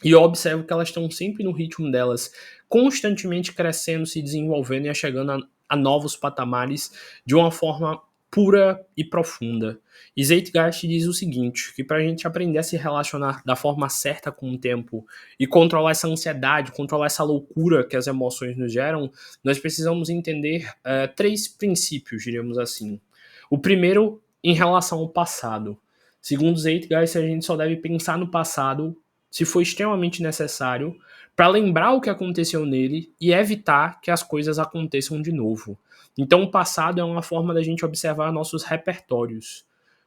E eu observo que elas estão sempre no ritmo delas, constantemente crescendo, se desenvolvendo e chegando a novos patamares de uma forma pura e profunda. E Zeitgeist diz o seguinte, que para a gente aprender a se relacionar da forma certa com o tempo e controlar essa ansiedade, controlar essa loucura que as emoções nos geram, nós precisamos entender três princípios, diríamos assim. O primeiro, em relação ao passado. Segundo Zeitgeist, a gente só deve pensar no passado se for extremamente necessário, para lembrar o que aconteceu nele e evitar que as coisas aconteçam de novo. Então, o passado é uma forma da gente observar nossos repertórios.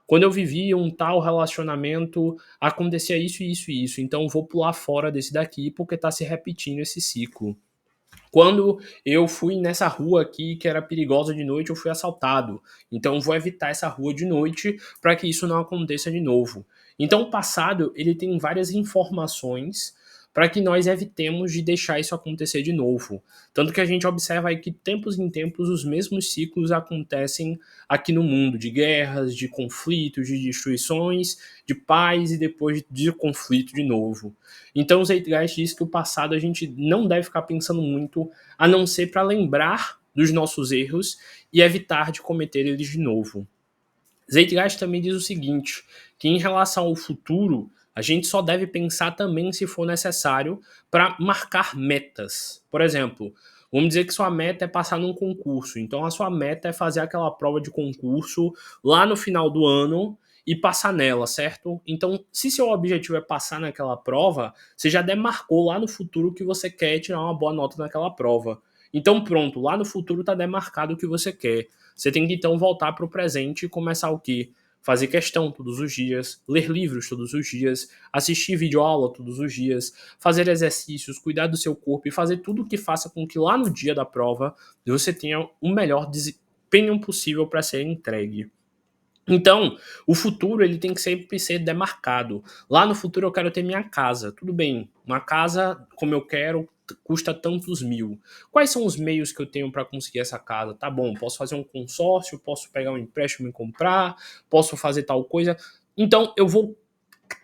Quando eu vivia um tal relacionamento, acontecia isso, isso e isso, então vou pular fora desse daqui porque tá se repetindo esse ciclo. Quando eu fui nessa rua aqui que era perigosa de noite, eu fui assaltado. Então vou evitar essa rua de noite para que isso não aconteça de novo. Então o passado, ele tem várias informações para que nós evitemos de deixar isso acontecer de novo. Tanto que a gente observa aí que tempos em tempos os mesmos ciclos acontecem aqui no mundo, de guerras, de conflitos, de destruições, de paz e depois de conflito de novo. Então o Zeitgeist diz que o passado a gente não deve ficar pensando muito, a não ser para lembrar dos nossos erros e evitar de cometer eles de novo. Zeitgeist também diz o seguinte, que em relação ao futuro, a gente só deve pensar também se for necessário para marcar metas. Por exemplo, vamos dizer que sua meta é passar num concurso, então a sua meta é fazer aquela prova de concurso lá no final do ano e passar nela, certo? Então, se seu objetivo é passar naquela prova, você já demarcou lá no futuro que você quer tirar uma boa nota naquela prova. Então, pronto, lá no futuro está demarcado o que você quer. Você tem que então voltar para o presente e começar o quê? Fazer questão todos os dias, ler livros todos os dias, assistir videoaula todos os dias, fazer exercícios, cuidar do seu corpo e fazer tudo o que faça com que lá no dia da prova você tenha o melhor desempenho possível para ser entregue. Então, o futuro ele tem que sempre ser demarcado. Lá no futuro eu quero ter minha casa. Tudo bem, uma casa como eu quero custa tantos mil. Quais são os meios que eu tenho para conseguir essa casa? Tá bom, posso fazer um consórcio, posso pegar um empréstimo e comprar, posso fazer tal coisa. Então, eu vou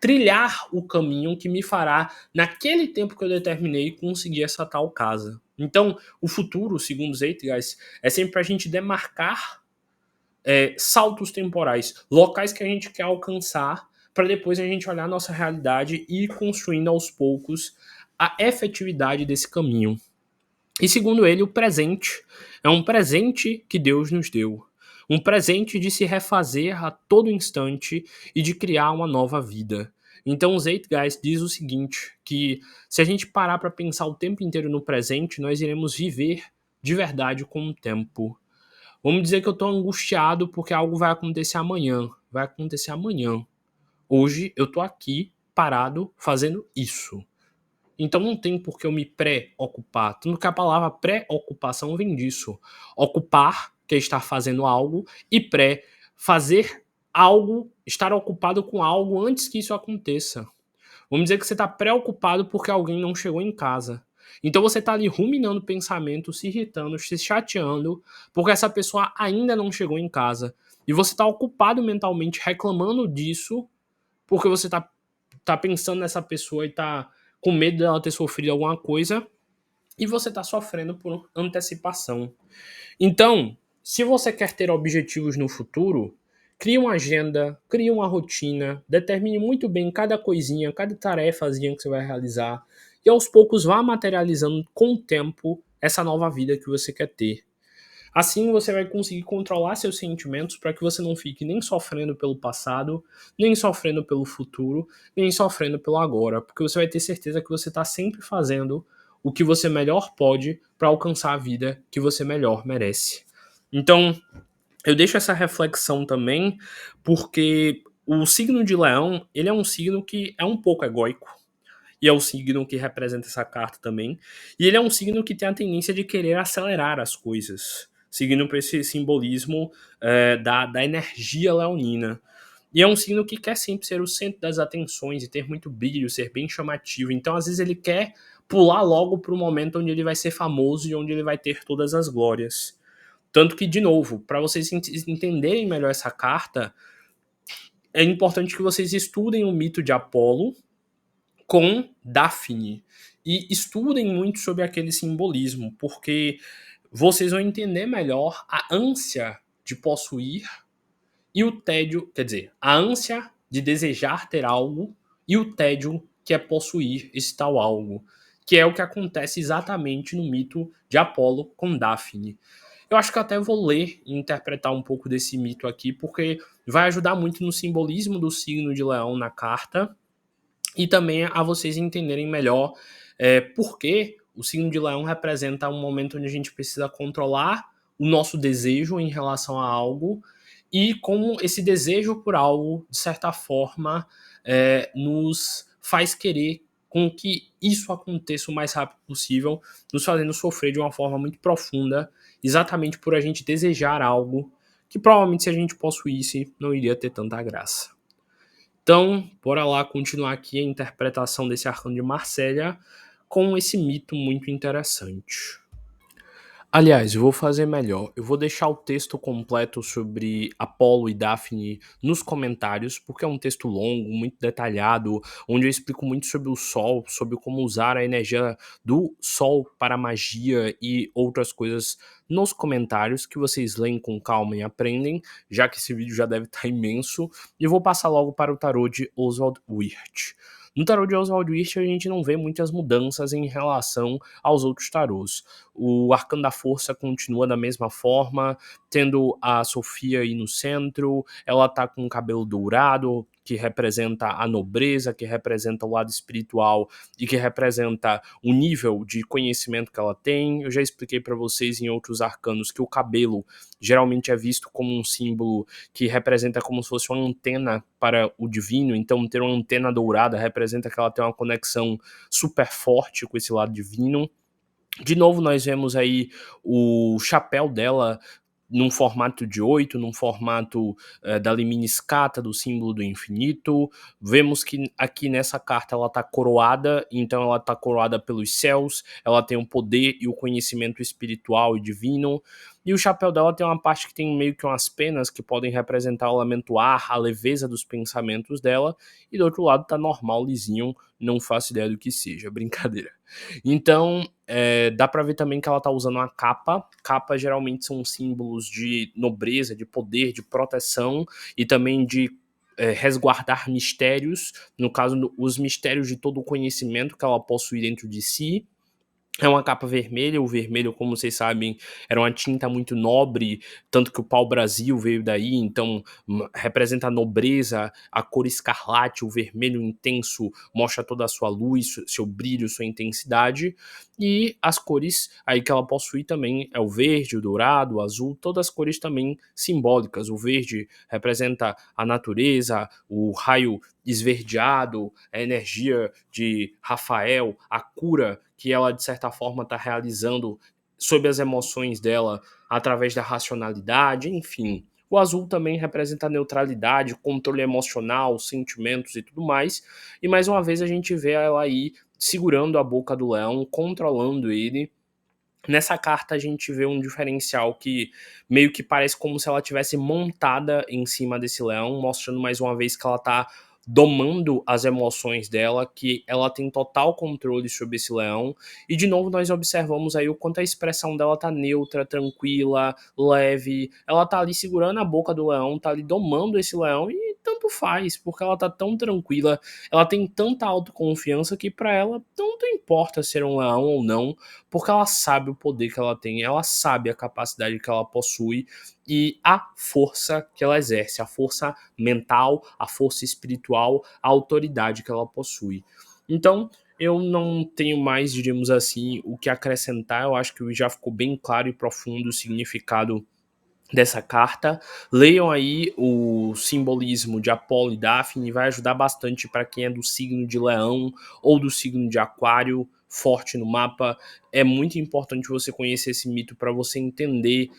trilhar o caminho que me fará, naquele tempo que eu determinei, conseguir essa tal casa. Então, o futuro, segundo Zeitgeist, é sempre a gente demarcar saltos temporais, locais que a gente quer alcançar, para depois a gente olhar a nossa realidade e ir construindo aos poucos a efetividade desse caminho. E segundo ele, o presente é um presente que Deus nos deu. Um presente de se refazer a todo instante e de criar uma nova vida. Então o Zeitgeist diz o seguinte, que se a gente parar para pensar o tempo inteiro no presente, nós iremos viver de verdade com o tempo. Vamos dizer que eu estou angustiado porque algo vai acontecer amanhã. Vai acontecer amanhã. Hoje eu estou aqui parado fazendo isso. Então não tem por que eu me preocupar. Tanto que a palavra preocupação vem disso. Ocupar, que é estar fazendo algo, e fazer algo, estar ocupado com algo antes que isso aconteça. Vamos dizer que você está preocupado porque alguém não chegou em casa. Então você está ali ruminando pensamento, se irritando, se chateando, porque essa pessoa ainda não chegou em casa. E você está ocupado mentalmente reclamando disso, porque você tá pensando nessa pessoa e tá com medo dela ter sofrido alguma coisa, e você está sofrendo por antecipação. Então, se você quer ter objetivos no futuro, crie uma agenda, crie uma rotina, determine muito bem cada coisinha, cada tarefazinha que você vai realizar, e aos poucos vá materializando com o tempo essa nova vida que você quer ter. Assim você vai conseguir controlar seus sentimentos para que você não fique nem sofrendo pelo passado, nem sofrendo pelo futuro, nem sofrendo pelo agora, porque você vai ter certeza que você está sempre fazendo o que você melhor pode para alcançar a vida que você melhor merece. Então, eu deixo essa reflexão também, porque o signo de Leão, ele é um signo que é um pouco egóico, e é o signo que representa essa carta também. E ele é um signo que tem a tendência de querer acelerar as coisas, seguindo para esse simbolismo da energia leonina. E é um signo que quer sempre ser o centro das atenções e ter muito brilho, ser bem chamativo. Então, às vezes, ele quer pular logo para o momento onde ele vai ser famoso e onde ele vai ter todas as glórias. Tanto que, de novo, para vocês entenderem melhor essa carta, é importante que vocês estudem o mito de Apolo, com Daphne e estudem muito sobre aquele simbolismo, porque vocês vão entender melhor a ânsia de possuir e o tédio, quer dizer, a ânsia de desejar ter algo e o tédio que é possuir esse tal algo, que é o que acontece exatamente no mito de Apolo com Daphne. Eu acho que até vou ler e interpretar um pouco desse mito aqui, porque vai ajudar muito no simbolismo do signo de Leão na carta, e também a vocês entenderem melhor por que o signo de Leão representa um momento onde a gente precisa controlar o nosso desejo em relação a algo e como esse desejo por algo, de certa forma, nos faz querer com que isso aconteça o mais rápido possível, nos fazendo sofrer de uma forma muito profunda, exatamente por a gente desejar algo que provavelmente se a gente possuísse não iria ter tanta graça. Então, bora lá continuar aqui a interpretação desse arcano de Marsella com esse mito muito interessante. Aliás, eu vou fazer melhor. Eu vou deixar o texto completo sobre Apolo e Daphne nos comentários, porque é um texto longo, muito detalhado, onde eu explico muito sobre o Sol, sobre como usar a energia do Sol para a magia e outras coisas nos comentários, que vocês leem com calma e aprendem, já que esse vídeo já deve estar imenso. E eu vou passar logo para o tarô de Oswald Wirth. No tarô de Oswald Wirth a gente não vê muitas mudanças em relação aos outros tarôs. O Arcano da Força continua da mesma forma, tendo a Sofia aí no centro, ela tá com o cabelo dourado, que representa a nobreza, que representa o lado espiritual e que representa o nível de conhecimento que ela tem. Eu já expliquei para vocês em outros arcanos que o cabelo geralmente é visto como um símbolo que representa como se fosse uma antena para o divino, então ter uma antena dourada representa que ela tem uma conexão super forte com esse lado divino. De novo, nós vemos aí o chapéu dela num formato de 8, num formato da Lemniscata, do símbolo do infinito. Vemos que aqui nessa carta ela está coroada, então ela está coroada pelos céus, ela tem o poder e o conhecimento espiritual e divino. E o chapéu dela tem uma parte que tem meio que umas penas que podem representar o lamento ar, a leveza dos pensamentos dela, e do outro lado tá normal, lisinho, não faço ideia do que seja, brincadeira. Então, dá pra ver também que ela tá usando uma capa. Capas geralmente são símbolos de nobreza, de poder, de proteção e também de resguardar mistérios. No caso, os mistérios de todo o conhecimento que ela possui dentro de si. É uma capa vermelha, o vermelho, como vocês sabem, era uma tinta muito nobre, tanto que o pau-brasil veio daí, então representa a nobreza, a cor escarlate, o vermelho intenso mostra toda a sua luz, seu brilho, sua intensidade, e as cores aí que ela possui também é o verde, o dourado, o azul, todas as cores também simbólicas. O verde representa a natureza, o raio esverdeado, a energia de Rafael, a cura que ela de certa forma está realizando sobre as emoções dela através da racionalidade, enfim. O azul também representa a neutralidade, controle emocional, sentimentos e tudo mais. E mais uma vez a gente vê ela aí segurando a boca do leão, controlando ele. Nessa carta a gente vê um diferencial que meio que parece como se ela tivesse montada em cima desse leão, mostrando mais uma vez que ela tá domando as emoções dela, que ela tem total controle sobre esse leão. E de novo nós observamos aí o quanto a expressão dela tá neutra, tranquila, leve. Ela tá ali segurando a boca do leão, tá ali domando esse leão e tanto faz, porque ela tá tão tranquila, ela tem tanta autoconfiança que para ela tanto importa ser um leão ou não, porque ela sabe o poder que ela tem, ela sabe a capacidade que ela possui e a força que ela exerce, a força mental, a força espiritual, a autoridade que ela possui. Então, eu não tenho mais, diríamos assim, o que acrescentar. Eu acho que já ficou bem claro e profundo o significado dessa carta. Leiam aí o simbolismo de Apolo e Daphne, vai ajudar bastante para quem é do signo de Leão ou do signo de Aquário, forte no mapa. É muito importante você conhecer esse mito para você entender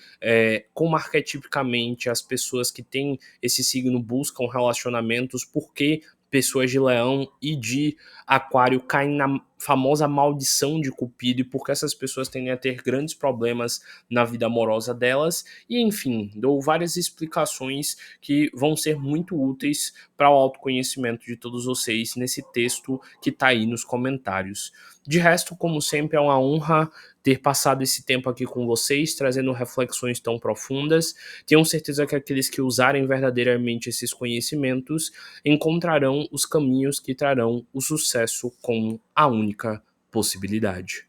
como arquetipicamente as pessoas que têm esse signo buscam relacionamentos, porque pessoas de Leão e de Aquário caem na famosa maldição de Cupido, e porque essas pessoas tendem a ter grandes problemas na vida amorosa delas. E enfim, dou várias explicações que vão ser muito úteis para o autoconhecimento de todos vocês nesse texto que está aí nos comentários. De resto, como sempre, é uma honra ter passado esse tempo aqui com vocês, trazendo reflexões tão profundas. Tenho certeza que aqueles que usarem verdadeiramente esses conhecimentos encontrarão os caminhos que trarão o sucesso como a única possibilidade.